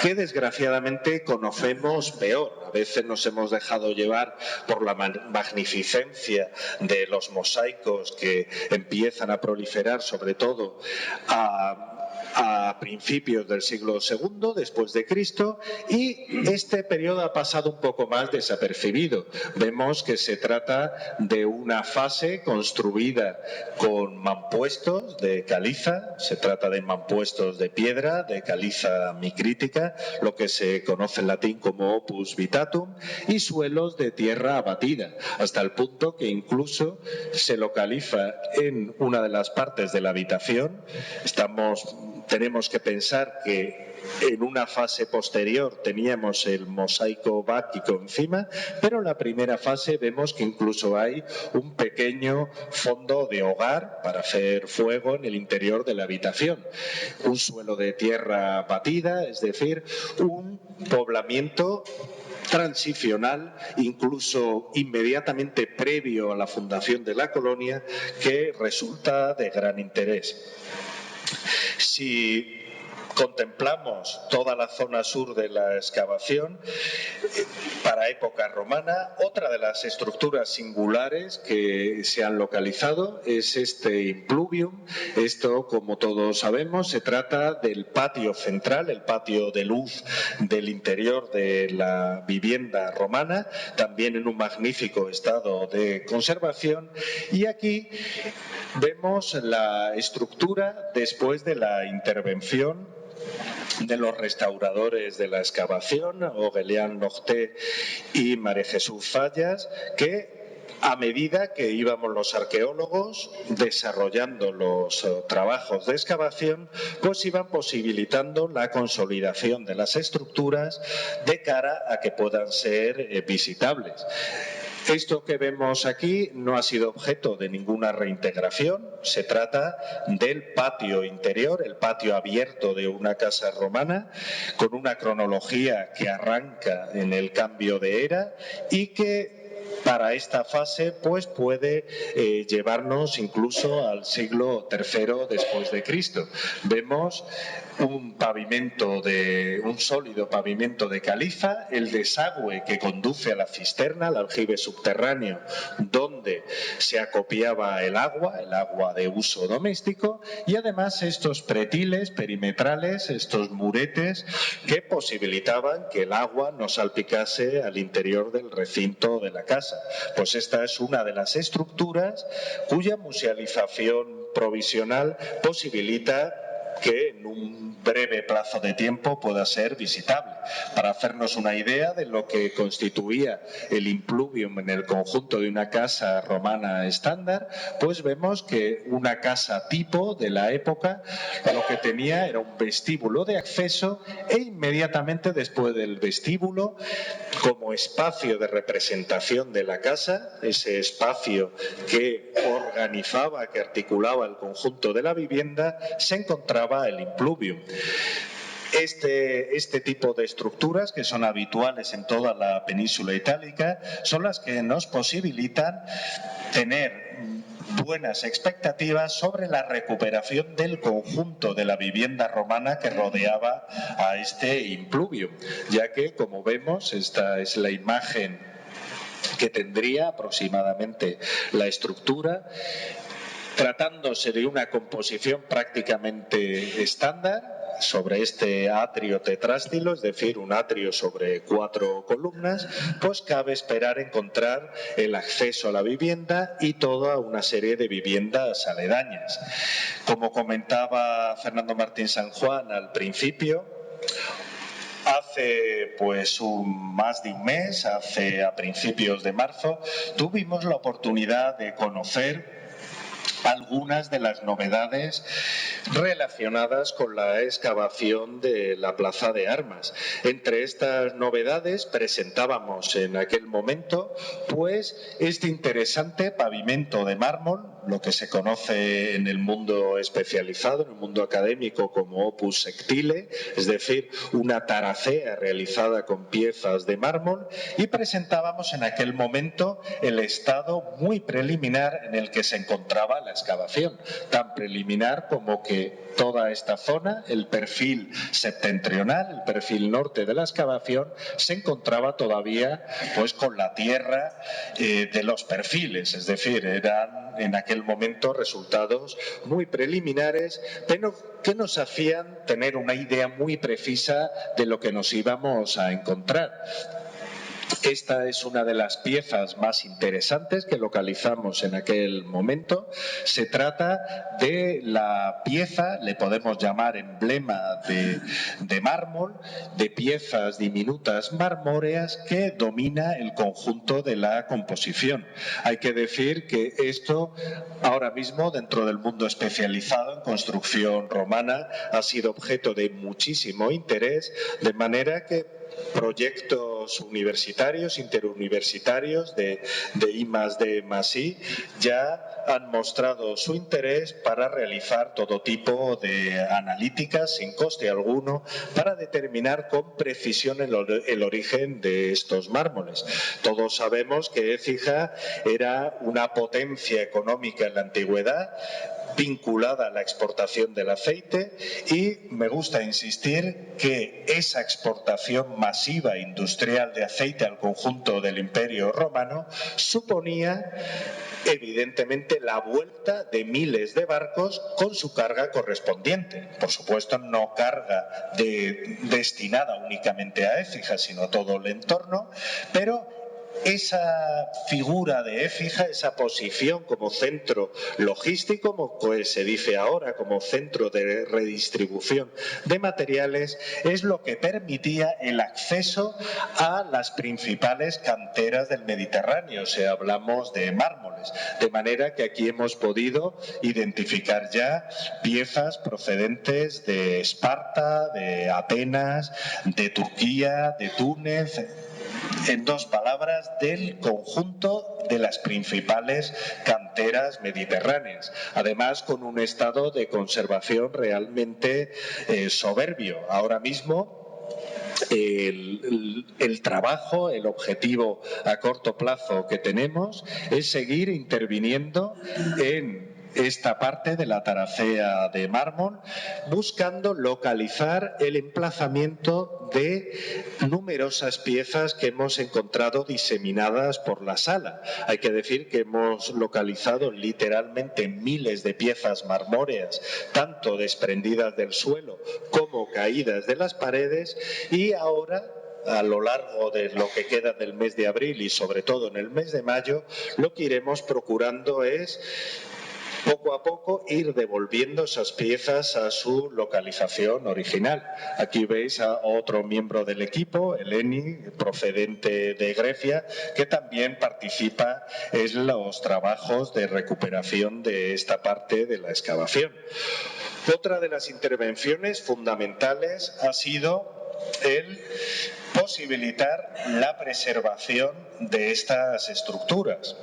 Speaker 3: que desgraciadamente conocemos peor. A veces nos hemos dejado llevar por la magnificencia de los mosaicos que empiezan a proliferar, sobre todo a a principios del siglo II después de Cristo, y este periodo ha pasado un poco más desapercibido. Vemos que se trata de una fase construida con mampuestos de caliza, se trata de mampuestos de piedra, de caliza micrítica, lo que se conoce en latín como opus vitatum, y suelos de tierra abatida, hasta el punto que incluso se localiza en una de las partes de la habitación. Tenemos que pensar que en una fase posterior teníamos el mosaico báquico encima, pero en la primera fase vemos que incluso hay un pequeño fondo de hogar para hacer fuego en el interior de la habitación. Un suelo de tierra batida, es decir, un poblamiento transicional, incluso inmediatamente previo a la fundación de la colonia, que resulta de gran interés. Si contemplamos toda la zona sur de la excavación, para época romana, otra de las estructuras singulares que se han localizado es este impluvium. Esto, como todos sabemos, se trata del patio central, el patio de luz del interior de la vivienda romana, también en un magnífico estado de conservación, y aquí vemos la estructura después de la intervención de los restauradores de la excavación, Aurélien Norté y María Jesús Fallas, que a medida que íbamos los arqueólogos desarrollando los trabajos de excavación, pues iban posibilitando la consolidación de las estructuras de cara a que puedan ser visitables. Esto que vemos aquí no ha sido objeto de ninguna reintegración. Se trata del patio interior, el patio abierto de una casa romana, con una cronología que arranca en el cambio de era y que para esta fase pues puede llevarnos incluso al siglo III después de Cristo. Vemos un sólido pavimento de caliza, el desagüe que conduce a la cisterna, al aljibe subterráneo, donde se acopiaba el agua de uso doméstico, y además estos pretiles perimetrales, estos muretes que posibilitaban que el agua no salpicase al interior del recinto de la casa. Pues esta es una de las estructuras cuya musealización provisional posibilita que en un breve plazo de tiempo pueda ser visitable. Para hacernos una idea de lo que constituía el impluvium en el conjunto de una casa romana estándar, pues vemos que una casa tipo de la época lo que tenía era un vestíbulo de acceso, e inmediatamente después del vestíbulo, como espacio de representación de la casa, ese espacio que organizaba, que articulaba el conjunto de la vivienda, se encontraba el impluvium. Este tipo de estructuras, que son habituales en toda la península itálica, son las que nos posibilitan tener buenas expectativas sobre la recuperación del conjunto de la vivienda romana que rodeaba a este impluvium, ya que, como vemos, esta es la imagen que tendría aproximadamente la estructura, tratándose de una composición prácticamente estándar sobre este atrio tetrástilo, es decir, un atrio sobre 4 columnas, pues cabe esperar encontrar el acceso a la vivienda y toda una serie de viviendas aledañas. Como comentaba Fernando Martín San Juan al principio, hace pues más de un mes, a principios de marzo, tuvimos la oportunidad de conocer algunas de las novedades relacionadas con la excavación de la Plaza de Armas. Entre estas novedades presentábamos en aquel momento pues este interesante pavimento de mármol, lo que se conoce en el mundo especializado, en el mundo académico, como opus sectile, es decir, una taracea realizada con piezas de mármol, y presentábamos en aquel momento el estado muy preliminar en el que se encontraba la excavación, tan preliminar como que toda esta zona, el perfil septentrional, el perfil norte de la excavación, se encontraba todavía pues con la tierra de los perfiles, es decir, eran en aquel aquel momento resultados muy preliminares, pero que nos hacían tener una idea muy precisa de lo que nos íbamos a encontrar. Esta es una de las piezas más interesantes que localizamos en aquel momento. Se trata de la pieza, le podemos llamar emblema de mármol, de piezas diminutas marmóreas que domina el conjunto de la composición. Hay que decir que esto ahora mismo dentro del mundo especializado en construcción romana ha sido objeto de muchísimo interés, de manera que proyectos universitarios, interuniversitarios de I+D+I ya han mostrado su interés para realizar todo tipo de analíticas sin coste alguno para determinar con precisión el origen de estos mármoles. Todos sabemos que Écija era una potencia económica en la antigüedad, vinculada a la exportación del aceite, y me gusta insistir que esa exportación masiva industrial de aceite al conjunto del Imperio Romano suponía evidentemente la vuelta de miles de barcos con su carga correspondiente. Por supuesto, no carga destinada únicamente a Écija, sino a todo el entorno, pero esa figura de Écija, esa posición como centro logístico, como se dice ahora, como centro de redistribución de materiales, es lo que permitía el acceso a las principales canteras del Mediterráneo, si hablamos de mármoles. De manera que aquí hemos podido identificar ya piezas procedentes de Esparta, de Atenas, de Turquía, de Túnez. En dos palabras, del conjunto de las principales canteras mediterráneas, además con un estado de conservación realmente soberbio. Ahora mismo el trabajo, el objetivo a corto plazo que tenemos es seguir interviniendo en esta parte de la taracea de mármol, buscando localizar el emplazamiento de numerosas piezas que hemos encontrado diseminadas por la sala. Hay que decir que hemos localizado literalmente miles de piezas marmóreas, tanto desprendidas del suelo como caídas de las paredes, y ahora, a lo largo de lo que queda del mes de abril y sobre todo en el mes de mayo, lo que iremos procurando es poco a poco ir devolviendo esas piezas a su localización original. Aquí veis a otro miembro del equipo, Eleni, procedente de Grecia, que también participa en los trabajos de recuperación de esta parte de la excavación. Otra de las intervenciones fundamentales ha sido el posibilitar la preservación de estas estructuras.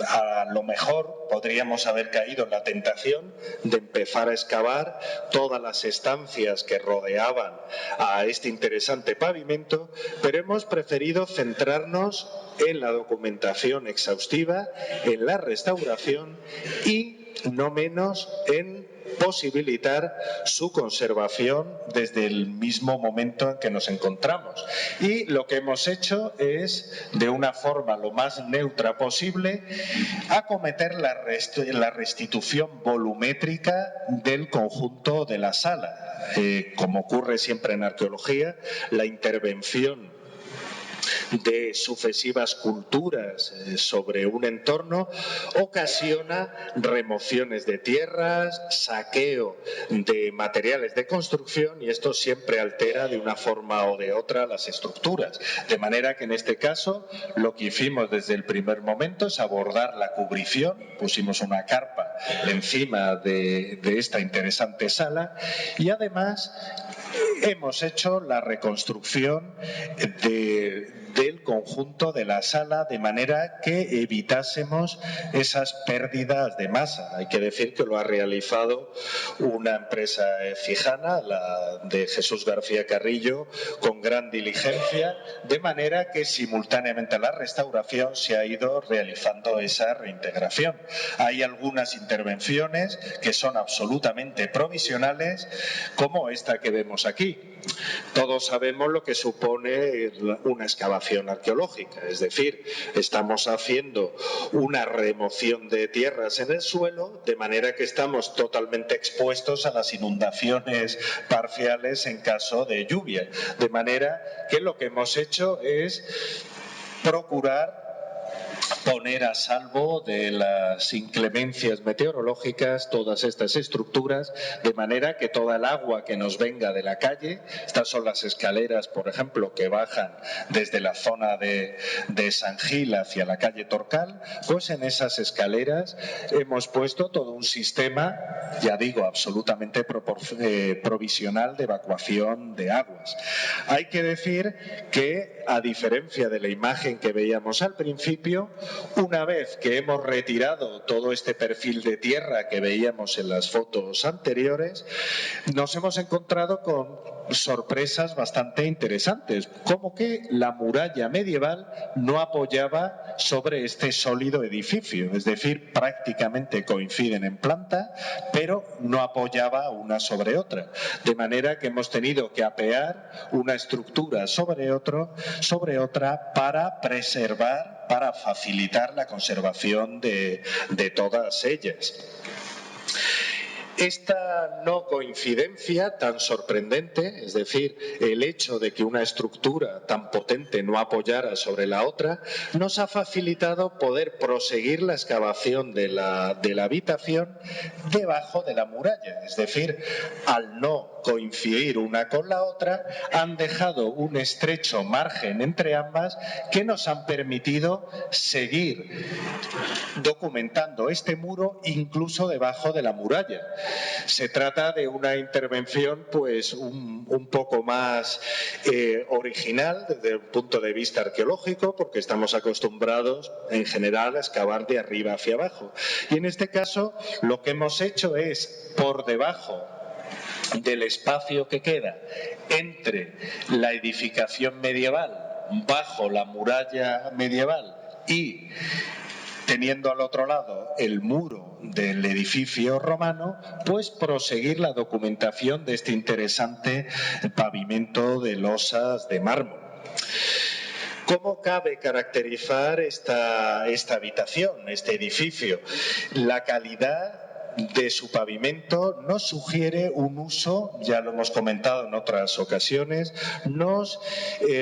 Speaker 3: A lo mejor podríamos haber caído en la tentación de empezar a excavar todas las estancias que rodeaban a este interesante pavimento, pero hemos preferido centrarnos en la documentación exhaustiva, en la restauración y, no menos, en posibilitar su conservación desde el mismo momento en que nos encontramos. Y lo que hemos hecho es, de una forma lo más neutra posible, acometer la restitución volumétrica del conjunto de la sala. Como ocurre siempre en arqueología, la intervención de sucesivas culturas sobre un entorno ocasiona remociones de tierras, saqueo de materiales de construcción, y esto siempre altera de una forma o de otra las estructuras. De manera que en este caso lo que hicimos desde el primer momento es abordar la cubrición, pusimos una carpa encima de esta interesante sala y además hemos hecho la reconstrucción del conjunto de la sala de manera que evitásemos esas pérdidas de masa. Hay que decir que lo ha realizado una empresa fijana, la de Jesús García Carrillo, con gran diligencia, de manera que simultáneamente a la restauración se ha ido realizando esa reintegración. Hay algunas intervenciones que son absolutamente provisionales, como esta que vemos aquí. Todos sabemos lo que supone una excavación arqueológica, es decir, estamos haciendo una remoción de tierras en el suelo, de manera que estamos totalmente expuestos a las inundaciones parciales en caso de lluvia, de manera que lo que hemos hecho es procurar poner a salvo de las inclemencias meteorológicas todas estas estructuras, de manera que toda el agua que nos venga de la calle, estas son las escaleras, por ejemplo, que bajan desde la zona de San Gil hacia la calle Torcal, pues en esas escaleras hemos puesto todo un sistema, ya digo, absolutamente provisional de evacuación de aguas. Hay que decir que, a diferencia de la imagen que veíamos al principio, una vez que hemos retirado todo este perfil de tierra que veíamos en las fotos anteriores, nos hemos encontrado con sorpresas bastante interesantes, como que la muralla medieval no apoyaba sobre este sólido edificio, es decir, prácticamente coinciden en planta, pero no apoyaba una sobre otra, de manera que hemos tenido que apear una estructura sobre otra para preservar, para facilitar la conservación de todas ellas. Esta no coincidencia tan sorprendente, es decir, el hecho de que una estructura tan potente no apoyara sobre la otra, nos ha facilitado poder proseguir la excavación de la habitación debajo de la muralla. Es decir, al no coincidir una con la otra, han dejado un estrecho margen entre ambas que nos han permitido seguir documentando este muro incluso debajo de la muralla. Se trata de una intervención pues un poco más original desde el punto de vista arqueológico, porque estamos acostumbrados en general a excavar de arriba hacia abajo. Y en este caso lo que hemos hecho es, por debajo del espacio que queda entre la edificación medieval, bajo la muralla medieval y teniendo al otro lado el muro del edificio romano, pues proseguir la documentación de este interesante pavimento de losas de mármol. ¿Cómo cabe caracterizar esta habitación, este edificio? La calidad de su pavimento nos sugiere un uso, ya lo hemos comentado en otras ocasiones, nos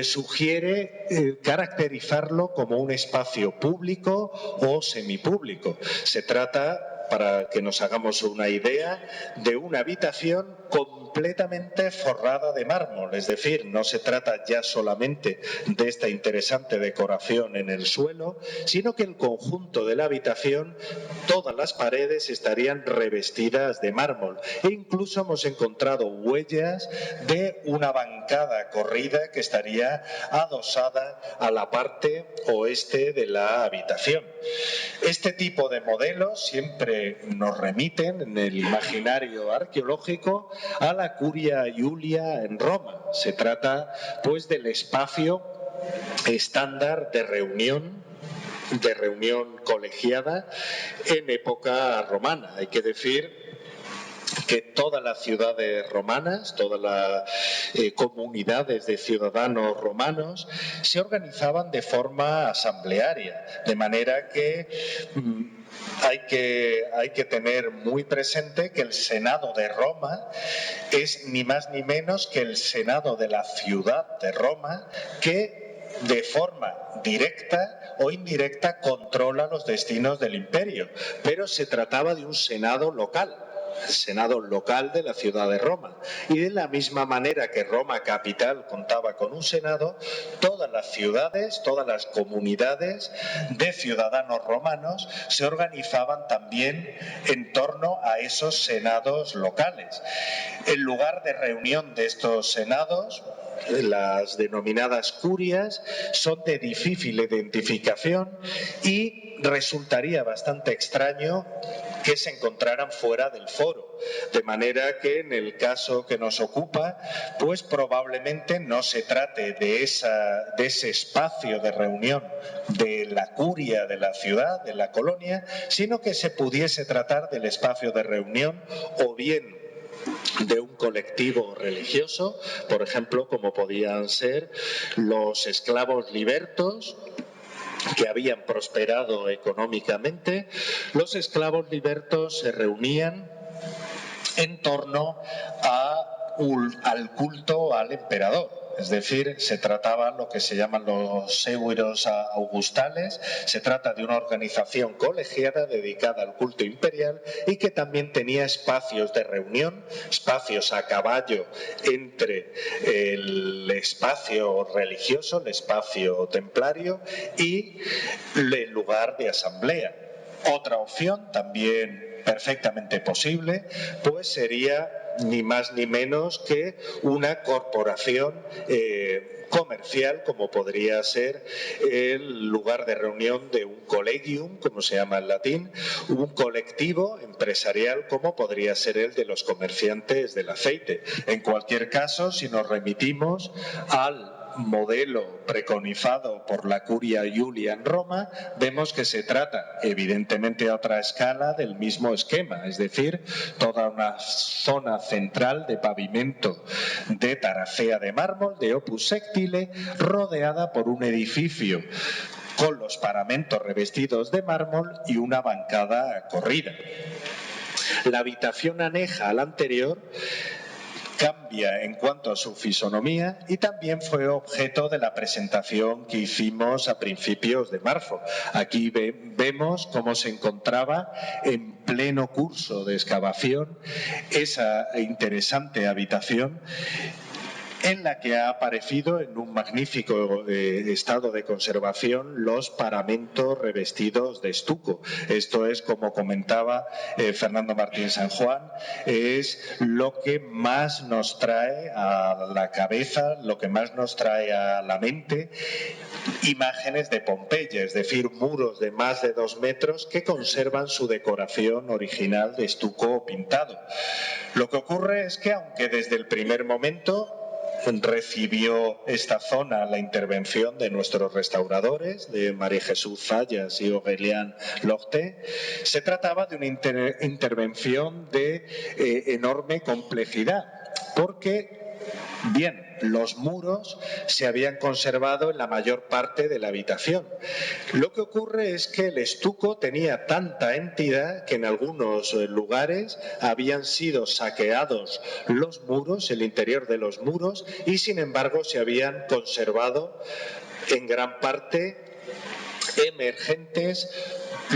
Speaker 3: sugiere caracterizarlo como un espacio público o semipúblico. Se trata, para que nos hagamos una idea, de una habitación completamente forrada de mármol, es decir, no se trata ya solamente de esta interesante decoración en el suelo, sino que el conjunto de la habitación, todas las paredes estarían revestidas de mármol e incluso hemos encontrado huellas de una bancada corrida que estaría adosada a la parte oeste de la habitación. Este tipo de modelos siempre nos remiten en el imaginario arqueológico a la Curia Iulia en Roma. Se trata pues del espacio estándar de reunión colegiada en época romana. Hay que decir que todas las ciudades romanas, todas las comunidades de ciudadanos romanos se organizaban de forma asamblearia, de manera que hay que tener muy presente que el Senado de Roma es ni más ni menos que el Senado de la ciudad de Roma, que de forma directa o indirecta controla los destinos del imperio, pero se trataba de un Senado local, el Senado local de la ciudad de Roma. Y de la misma manera que Roma capital contaba con un Senado, todas las ciudades, todas las comunidades de ciudadanos romanos se organizaban también en torno a esos senados locales. El lugar de reunión de estos senados, las denominadas curias, son de difícil identificación y resultaría bastante extraño que se encontraran fuera del foro, de manera que en el caso que nos ocupa, pues probablemente no se trate de ese espacio de reunión de la curia de la ciudad, de la colonia, sino que se pudiese tratar del espacio de reunión o bien de un colectivo religioso, por ejemplo, como podían ser los esclavos libertos, que habían prosperado económicamente. Los esclavos libertos se reunían en torno al culto al emperador. Es decir, se trataba lo que se llaman los séguros augustales. Se trata de una organización colegiada dedicada al culto imperial y que también tenía espacios de reunión, espacios a caballo entre el espacio religioso, el espacio templario y el lugar de asamblea. Otra opción también perfectamente posible, pues sería ni más ni menos que una corporación comercial, como podría ser el lugar de reunión de un collegium, como se llama en latín, un colectivo empresarial, como podría ser el de los comerciantes del aceite. En cualquier caso, si nos remitimos al modelo preconizado por la Curia Julia en Roma, vemos que se trata, evidentemente a otra escala, del mismo esquema, es decir, toda una zona central de pavimento de taracea de mármol, de opus sectile, rodeada por un edificio con los paramentos revestidos de mármol y una bancada corrida. La habitación aneja a la anterior cambia en cuanto a su fisonomía y también fue objeto de la presentación que hicimos a principios de marzo. Aquí vemos cómo se encontraba en pleno curso de excavación esa interesante habitación, en la que ha aparecido en un magnífico estado de conservación los paramentos revestidos de estuco. Esto es, como comentaba Fernando Martín San Juan, es lo que más nos trae a la cabeza, lo que más nos trae a la mente imágenes de Pompeya, es decir, muros de más de 2 metros que conservan su decoración original de estuco pintado. Lo que ocurre es que, aunque desde el primer momento recibió esta zona la intervención de nuestros restauradores, de María Jesús Zayas y Aurélien Lorté, se trataba de una intervención de enorme complejidad, porque bien, los muros se habían conservado en la mayor parte de la habitación. Lo que ocurre es que el estuco tenía tanta entidad que en algunos lugares habían sido saqueados los muros, el interior de los muros, y sin embargo se habían conservado en gran parte emergentes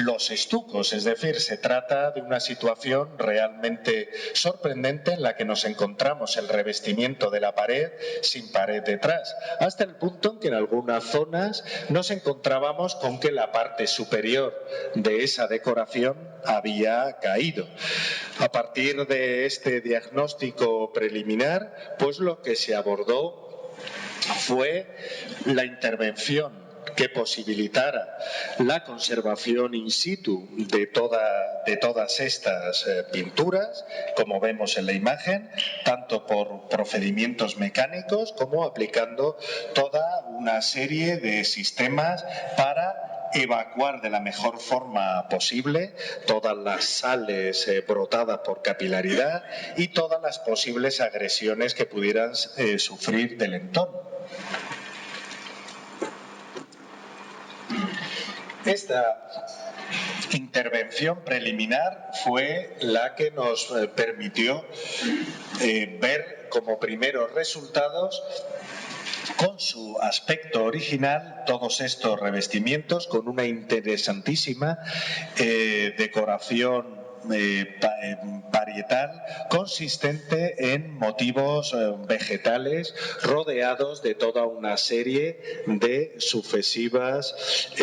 Speaker 3: los estucos, es decir, se trata de una situación realmente sorprendente en la que nos encontramos el revestimiento de la pared sin pared detrás, hasta el punto en que en algunas zonas nos encontrábamos con que la parte superior de esa decoración había caído. A partir de este diagnóstico preliminar, pues lo que se abordó fue la intervención que posibilitara la conservación in situ de todas estas pinturas, como vemos en la imagen, tanto por procedimientos mecánicos como aplicando toda una serie de sistemas para evacuar de la mejor forma posible todas las sales brotadas por capilaridad y todas las posibles agresiones que pudieran sufrir del entorno. Esta intervención preliminar fue la que nos permitió ver como primeros resultados, con su aspecto original, todos estos revestimientos con una interesantísima decoración parietal consistente en motivos vegetales rodeados de toda una serie de sucesivas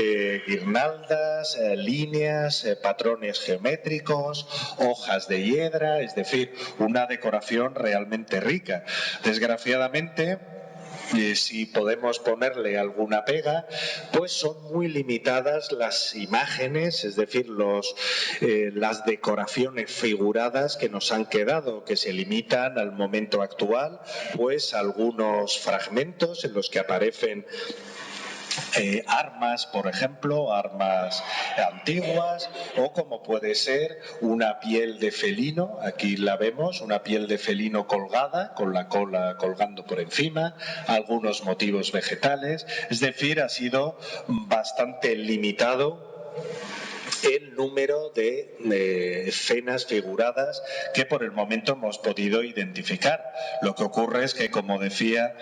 Speaker 3: guirnaldas, líneas, patrones geométricos, hojas de hiedra, es decir, una decoración realmente rica. Desgraciadamente, si podemos ponerle alguna pega, pues son muy limitadas las imágenes, es decir, las decoraciones figuradas que nos han quedado, que se limitan al momento actual, pues algunos fragmentos en los que aparecen armas, por ejemplo, armas antiguas, o como puede ser una piel de felino, aquí la vemos, una piel de felino colgada, con la cola colgando por encima, algunos motivos vegetales, es decir, ha sido bastante limitado el número de escenas figuradas que por el momento hemos podido identificar. Lo que ocurre es que, como decía,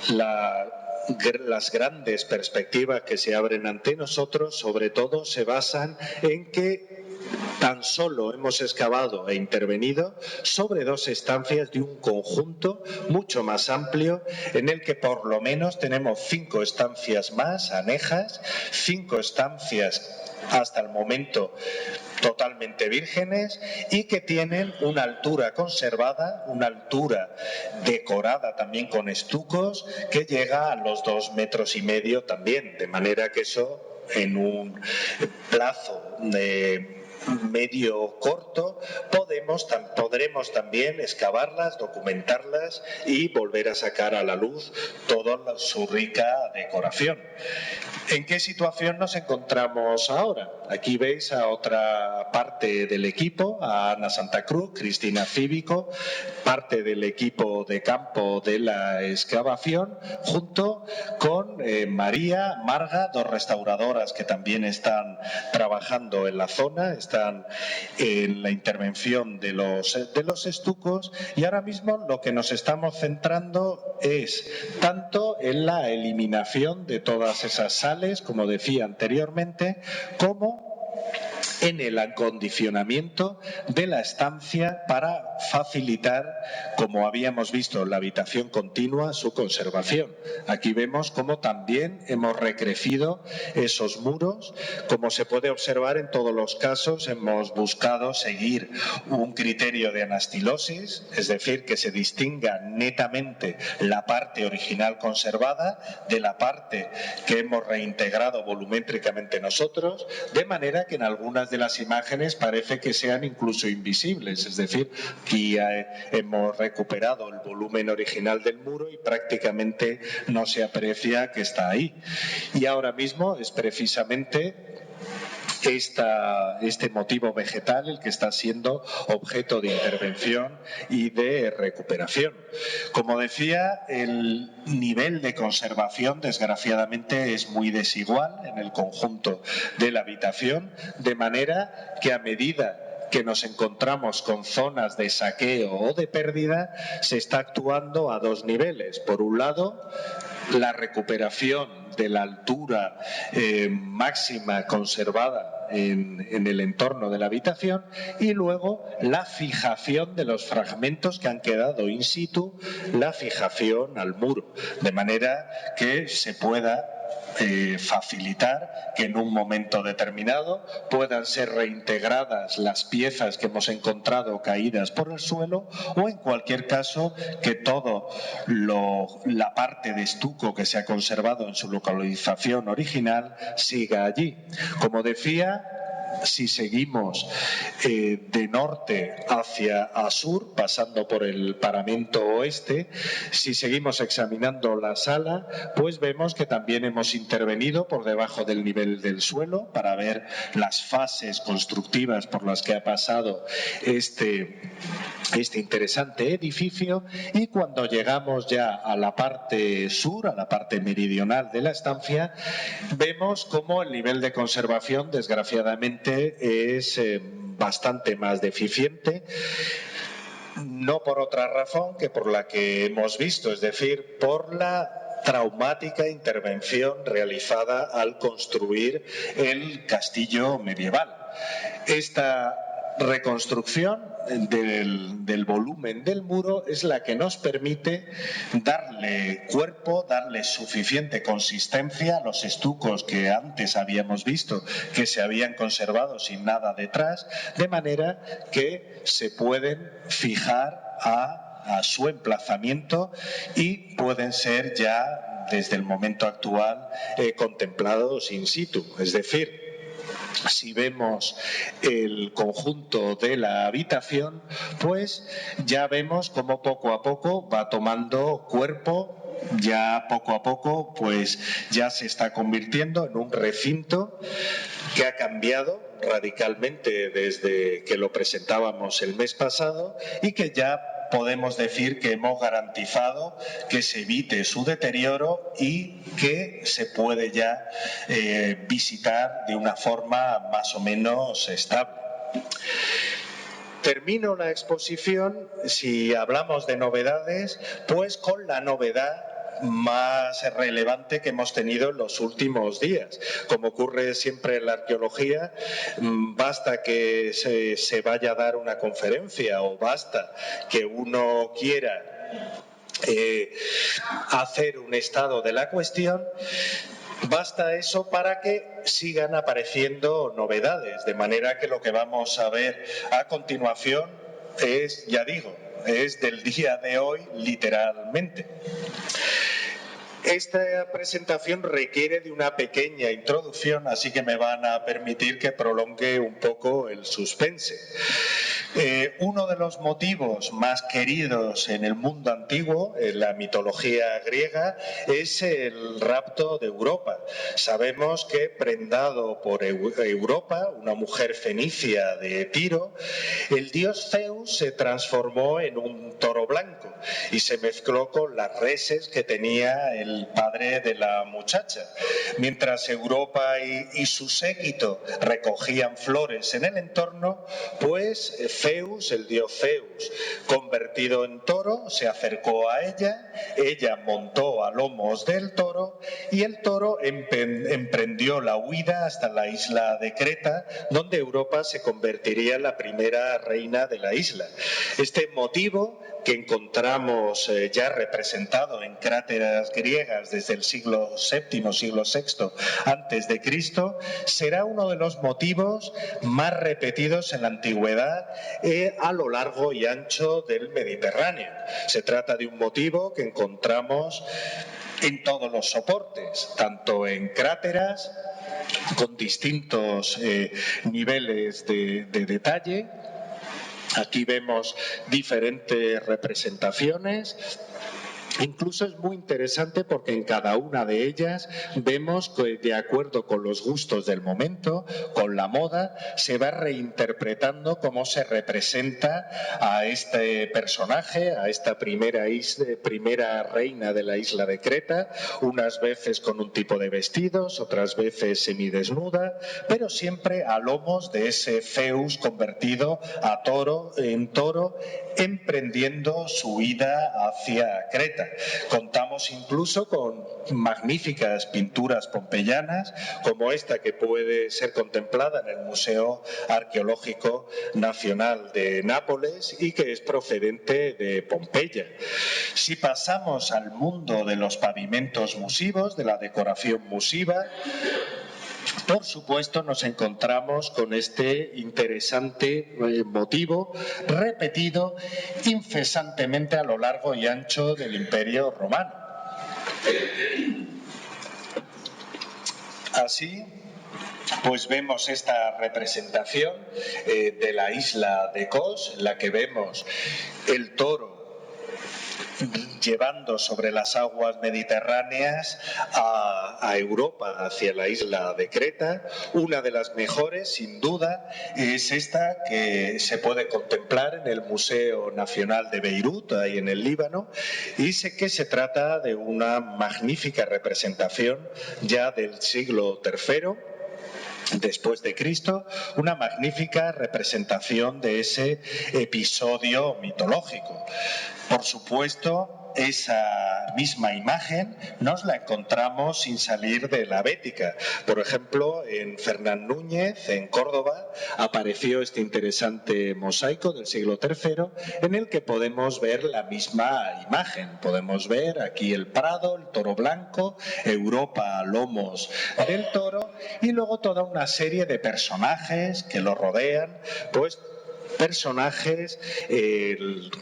Speaker 3: las grandes perspectivas que se abren ante nosotros, sobre todo, se basan en que tan solo hemos excavado e intervenido sobre 2 estancias de un conjunto mucho más amplio, en el que por lo menos tenemos 5 estancias más anejas, 5 estancias hasta el momento totalmente vírgenes y que tienen una altura conservada, una altura decorada también con estucos que llega a los 2,5 metros también, de manera que eso en un plazo de medio corto podremos también excavarlas, documentarlas y volver a sacar a la luz toda su rica decoración. ¿En qué situación nos encontramos ahora? Aquí veis a otra parte del equipo, a Ana Santa Cruz, Cristina Cívico, parte del equipo de campo de la excavación, junto con María, Marga, 2 restauradoras que también están trabajando en la zona, están en la intervención de los estucos, y ahora mismo lo que nos estamos centrando es tanto en la eliminación de todas esas sales, como decía anteriormente, como en el acondicionamiento de la estancia para facilitar, como habíamos visto en la habitación continua, su conservación. Aquí vemos cómo también hemos recrecido esos muros. Como se puede observar, en todos los casos hemos buscado seguir un criterio de anastilosis, es decir, que se distinga netamente la parte original conservada de la parte que hemos reintegrado volumétricamente nosotros, de manera que en algunas de las imágenes parece que sean incluso invisibles, es decir, que hemos recuperado el volumen original del muro y prácticamente no se aprecia que está ahí. Y ahora mismo es precisamente este motivo vegetal el que está siendo objeto de intervención y de recuperación. Como decía, el nivel de conservación desgraciadamente es muy desigual en el conjunto de la habitación, de manera que a medida que nos encontramos con zonas de saqueo o de pérdida, se está actuando a 2 niveles. Por un lado, la recuperación de la altura máxima conservada en el entorno de la habitación, y luego la fijación de los fragmentos que han quedado in situ, la fijación al muro, de manera que se pueda facilitar que en un momento determinado puedan ser reintegradas las piezas que hemos encontrado caídas por el suelo, o en cualquier caso que todo la parte de estuco que se ha conservado en su localización original siga allí. Como decía, si seguimos de norte hacia sur, pasando por el paramento oeste, si seguimos examinando la sala, pues vemos que también hemos intervenido por debajo del nivel del suelo para ver las fases constructivas por las que ha pasado este interesante edificio, y cuando llegamos ya a la parte sur, a la parte meridional de la estancia, vemos cómo el nivel de conservación desgraciadamente es bastante más deficiente, no por otra razón que por la que hemos visto, es decir, por la traumática intervención realizada al construir el castillo medieval. Esta reconstrucción del volumen del muro es la que nos permite darle cuerpo, darle suficiente consistencia a los estucos que antes habíamos visto que se habían conservado sin nada detrás, de manera que se pueden fijar a su emplazamiento y pueden ser ya desde el momento actual contemplados in situ, es decir, Si vemos el conjunto de la habitación, pues ya vemos cómo poco a poco va tomando cuerpo. Ya poco a poco pues ya se está convirtiendo en un recinto que ha cambiado radicalmente desde que lo presentábamos el mes pasado y que ya podemos decir que hemos garantizado que se evite su deterioro y que se puede ya visitar de una forma más o menos estable. Termino la exposición, si hablamos de novedades, pues con la novedad más relevante que hemos tenido en los últimos días. Como ocurre siempre en la arqueología, basta que se vaya a dar una conferencia o basta que uno quiera hacer un estado de la cuestión. Basta eso para que sigan apareciendo novedades, de manera que lo que vamos a ver a continuación es, ya digo, es del día de hoy literalmente. Esta presentación requiere de una pequeña introducción, así que me van a permitir que prolongue un poco el suspense. Uno de los motivos más queridos en el mundo antiguo, en la mitología griega, es el rapto de Europa. Sabemos que, prendado por Europa, una mujer fenicia de Tiro, el dios Zeus se transformó en un toro blanco y se mezcló con las reses que tenía el padre de la muchacha. Mientras Europa y su séquito recogían flores en el entorno, pues Zeus, el dios Zeus, convertido en toro, se acercó a ella, ella montó a lomos del toro y el toro emprendió la huida hasta la isla de Creta, donde Europa se convertiría en la primera reina de la isla. Este motivo, que encontramos ya representado en cráteras griegas desde el siglo VII, siglo VI antes de Cristo, será uno de los motivos más repetidos en la antigüedad a lo largo y ancho del Mediterráneo. Se trata de un motivo que encontramos en todos los soportes, tanto en cráteras con distintos niveles de detalle. Aquí vemos diferentes representaciones. Incluso es muy interesante porque en cada una de ellas vemos que, de acuerdo con los gustos del momento, con la moda, se va reinterpretando cómo se representa a este personaje, a esta primera reina de la isla de Creta, unas veces con un tipo de vestidos, otras veces semidesnuda, pero siempre a lomos de ese Zeus convertido en toro, emprendiendo su huida hacia Creta. Contamos incluso con magníficas pinturas pompeyanas, como esta que puede ser contemplada en el Museo Arqueológico Nacional de Nápoles y que es procedente de Pompeya. Si pasamos al mundo de los pavimentos musivos, de la decoración musiva, por supuesto, nos encontramos con este interesante motivo repetido incesantemente a lo largo y ancho del Imperio Romano. Así, pues vemos esta representación de la isla de Kos, en la que vemos el toro llevando sobre las aguas mediterráneas a Europa, hacia la isla de Creta. Una de las mejores, sin duda, es esta que se puede contemplar en el Museo Nacional de Beirut, ahí en el Líbano, y sé que se trata de una magnífica representación ya del siglo III, después de Cristo, una magnífica representación de ese episodio mitológico. Por supuesto, esa misma imagen nos la encontramos sin salir de la Bética. Por ejemplo, en Fernán Núñez, en Córdoba, apareció este interesante mosaico del siglo III en el que podemos ver la misma imagen. Podemos ver aquí el Prado, el toro blanco, Europa a lomos del toro y luego toda una serie de personajes que lo rodean, pues personajes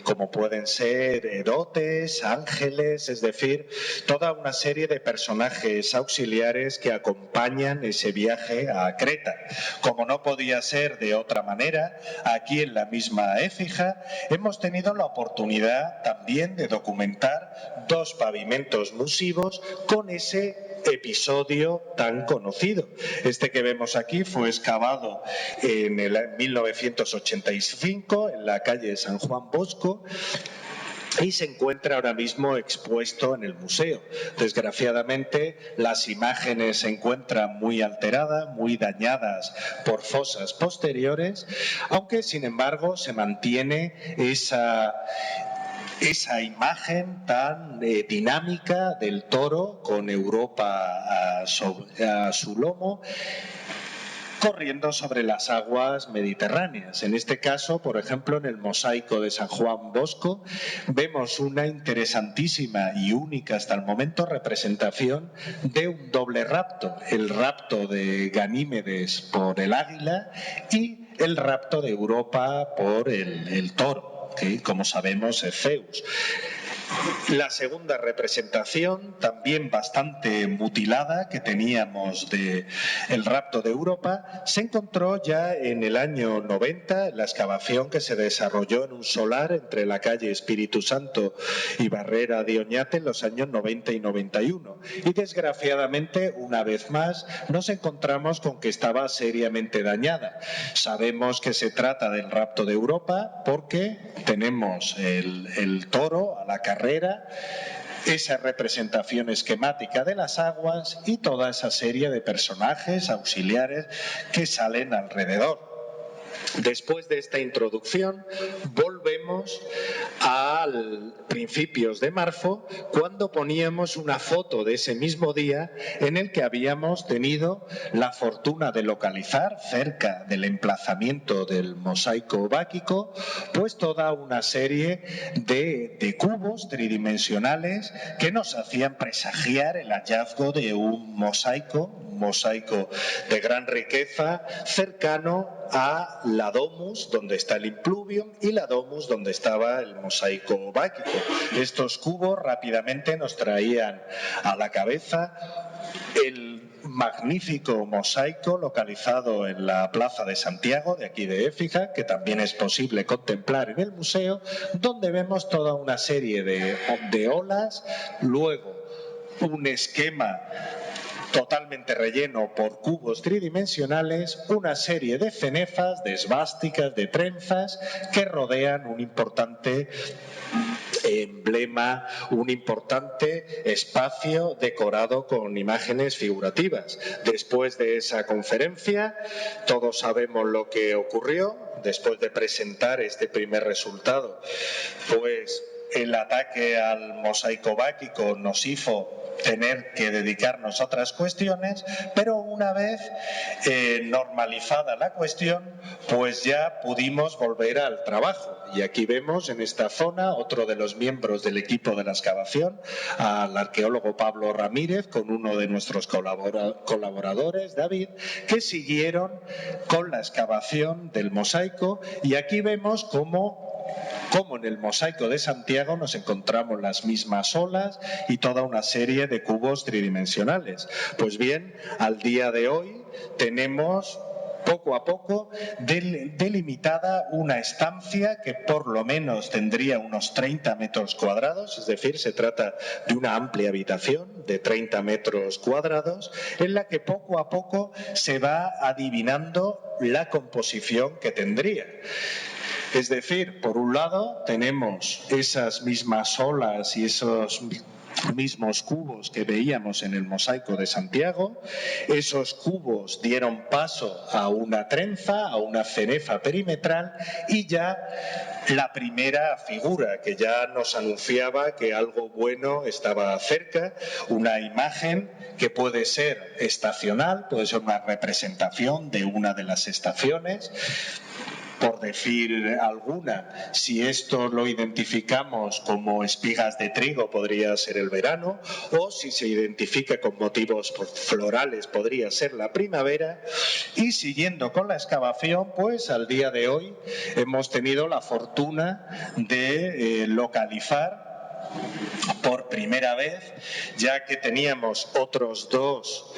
Speaker 3: como pueden ser erotes, ángeles, es decir, toda una serie de personajes auxiliares que acompañan ese viaje a Creta. Como no podía ser de otra manera, aquí en la misma Écija hemos tenido la oportunidad también de documentar 2 pavimentos musivos con ese episodio tan conocido. Este que vemos aquí fue excavado en el 1985 en la calle de San Juan Bosco y se encuentra ahora mismo expuesto en el museo. Desgraciadamente, las imágenes se encuentran muy alteradas, muy dañadas por fosas posteriores, aunque sin embargo se mantiene esa imagen tan dinámica del toro con Europa a su lomo, corriendo sobre las aguas mediterráneas. En este caso, por ejemplo, en el mosaico de San Juan Bosco, vemos una interesantísima y única hasta el momento representación de un doble rapto: el rapto de Ganímedes por el águila y el rapto de Europa por el toro, que como sabemos es Zeus. La segunda representación, también bastante mutilada, que teníamos de el rapto de Europa, se encontró ya en el año 90 en la excavación que se desarrolló en un solar entre la calle Espíritu Santo y Barrera de Oñate en los años 90 y 91. Y desgraciadamente, una vez más, nos encontramos con que estaba seriamente dañada. Sabemos que se trata del rapto de Europa porque tenemos el toro a la carrera, esa representación esquemática de las aguas y toda esa serie de personajes auxiliares que salen alrededor. Después de esta introducción, volvemos a principios de marzo, cuando poníamos una foto de ese mismo día en el que habíamos tenido la fortuna de localizar, cerca del emplazamiento del mosaico báquico, pues toda una serie de cubos tridimensionales que nos hacían presagiar el hallazgo de un mosaico de gran riqueza, cercano a la domus, donde está el impluvium, y la domus, donde estaba el mosaico báquico. Estos cubos rápidamente nos traían a la cabeza el magnífico mosaico localizado en la Plaza de Santiago, de aquí de Écija, que también es posible contemplar en el museo, donde vemos toda una serie de olas, luego un esquema totalmente relleno por cubos tridimensionales, una serie de cenefas, de esvásticas, de trenzas que rodean un importante emblema, un importante espacio decorado con imágenes figurativas. Después de esa conferencia, todos sabemos lo que ocurrió. Después de presentar este primer resultado, pues el ataque al mosaico báquico nos hizo tener que dedicarnos a otras cuestiones, pero una vez normalizada la cuestión, pues ya pudimos volver al trabajo. Y aquí vemos en esta zona otro de los miembros del equipo de la excavación, al arqueólogo Pablo Ramírez, con uno de nuestros colaboradores, David, que siguieron con la excavación del mosaico. Y aquí vemos cómo en el mosaico de Santiago nos encontramos las mismas olas y toda una serie de cubos tridimensionales. Pues bien, al día de hoy tenemos poco a poco delimitada una estancia que por lo menos tendría unos 30 metros cuadrados, es decir, se trata de una amplia habitación de 30 metros cuadrados, en la que poco a poco se va adivinando la composición que tendría. Es decir, por un lado tenemos esas mismas olas y esos mismos cubos que veíamos en el mosaico de Santiago. Esos cubos dieron paso a una trenza, a una cenefa perimetral, y ya la primera figura que ya nos anunciaba que algo bueno estaba cerca, una imagen que puede ser estacional, puede ser una representación de una de las estaciones, por decir alguna. Si esto lo identificamos como espigas de trigo, podría ser el verano, o si se identifica con motivos florales, podría ser la primavera. Y siguiendo con la excavación, pues al día de hoy hemos tenido la fortuna de localizar por primera vez, ya que teníamos otros dos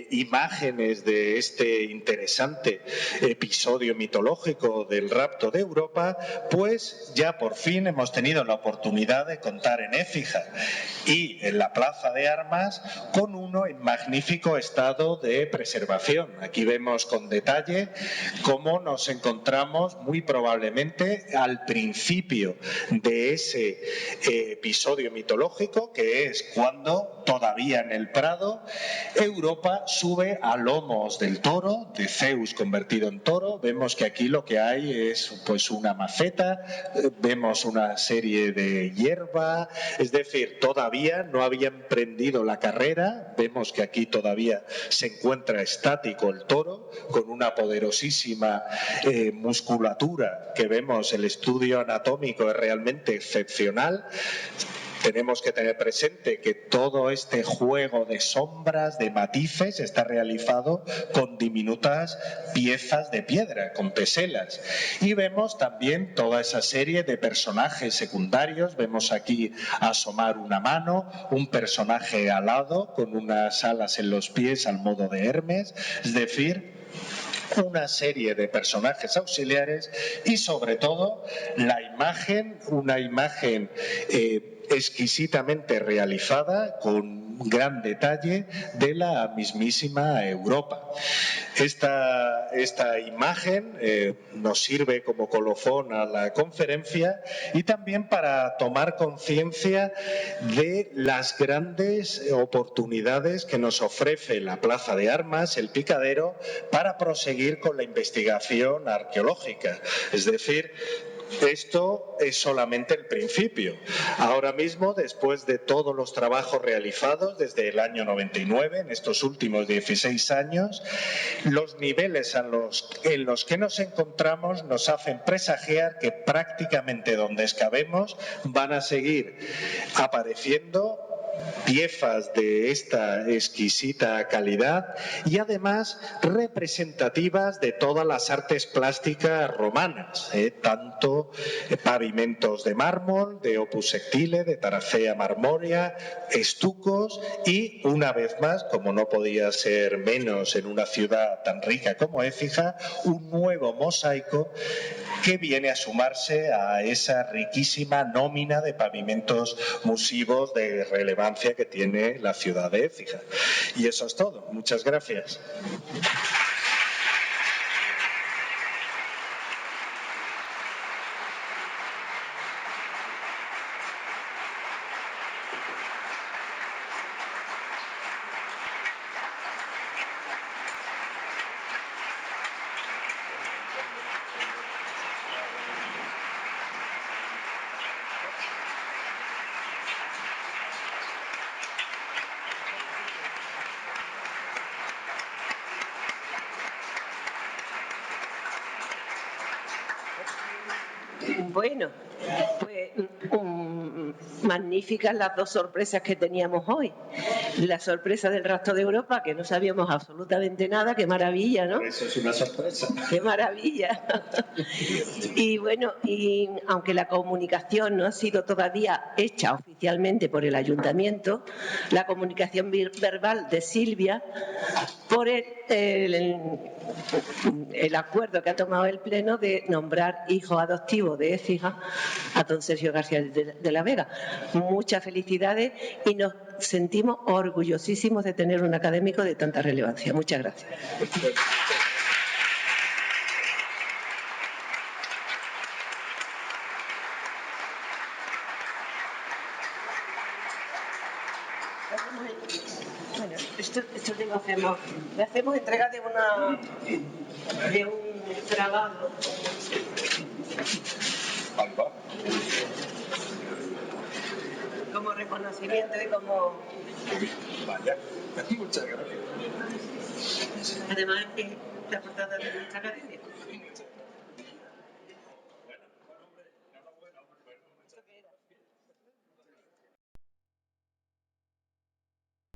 Speaker 3: imágenes de este interesante episodio mitológico del rapto de Europa, pues ya por fin hemos tenido la oportunidad de contar en Écija y en la Plaza de Armas con uno en magnífico estado de preservación. Aquí vemos con detalle cómo nos encontramos muy probablemente al principio de ese episodio mitológico, que es cuando todavía en el Prado Europa sube a lomos del toro, de Zeus convertido en toro. Vemos que aquí lo que hay es pues una maceta, vemos una serie de hierba, es decir, todavía no había emprendido la carrera. Vemos que aquí todavía se encuentra estático el toro, con una poderosísima musculatura que vemos. El estudio anatómico es realmente excepcional. Tenemos que tener presente que todo este juego de sombras, de matices, está realizado con diminutas piezas de piedra, con teselas. Y vemos también toda esa serie de personajes secundarios. Vemos aquí asomar una mano, un personaje alado con unas alas en los pies al modo de Hermes, es decir, una serie de personajes auxiliares y sobre todo la imagen, una imagen exquisitamente realizada con gran detalle de la mismísima Europa. Esta imagen nos sirve como colofón a la conferencia y también para tomar conciencia de las grandes oportunidades que nos ofrece la Plaza de Armas, el Picadero, para proseguir con la investigación arqueológica. Es decir, esto es solamente el principio. Ahora mismo, después de todos los trabajos realizados desde el año 99, en estos últimos 16 años, los niveles en los que nos encontramos nos hacen presagiar que prácticamente donde excavemos van a seguir apareciendo piezas de esta exquisita calidad y además representativas de todas las artes plásticas romanas, tanto pavimentos de mármol, de opus sectile, de taracea marmórea, estucos y, una vez más, como no podía ser menos en una ciudad tan rica como Écija, un nuevo mosaico que viene a sumarse a esa riquísima nómina de pavimentos musivos de relevancia que tiene la ciudad de Écija. Y eso es todo. Muchas gracias.
Speaker 1: Bueno, pues magníficas las dos sorpresas que teníamos hoy. La sorpresa del rapto de Europa, que no sabíamos absolutamente nada, qué maravilla, ¿no?
Speaker 3: Eso es una sorpresa.
Speaker 1: ¡Qué maravilla! Y bueno, y aunque la comunicación no ha sido todavía hecha oficialmente por el ayuntamiento, la comunicación verbal de Silvia por el acuerdo que ha tomado el Pleno de nombrar hijo adoptivo de Écija a don Sergio García de la Vega. Muchas felicidades y nos sentimos orgullosísimos de tener un académico de tanta relevancia. Muchas gracias. Bueno, esto le hacemos entrega de un grabado. Como reconocimiento y como...
Speaker 3: Vaya, muchas gracias.
Speaker 1: Además, es la portada de nuestra academia.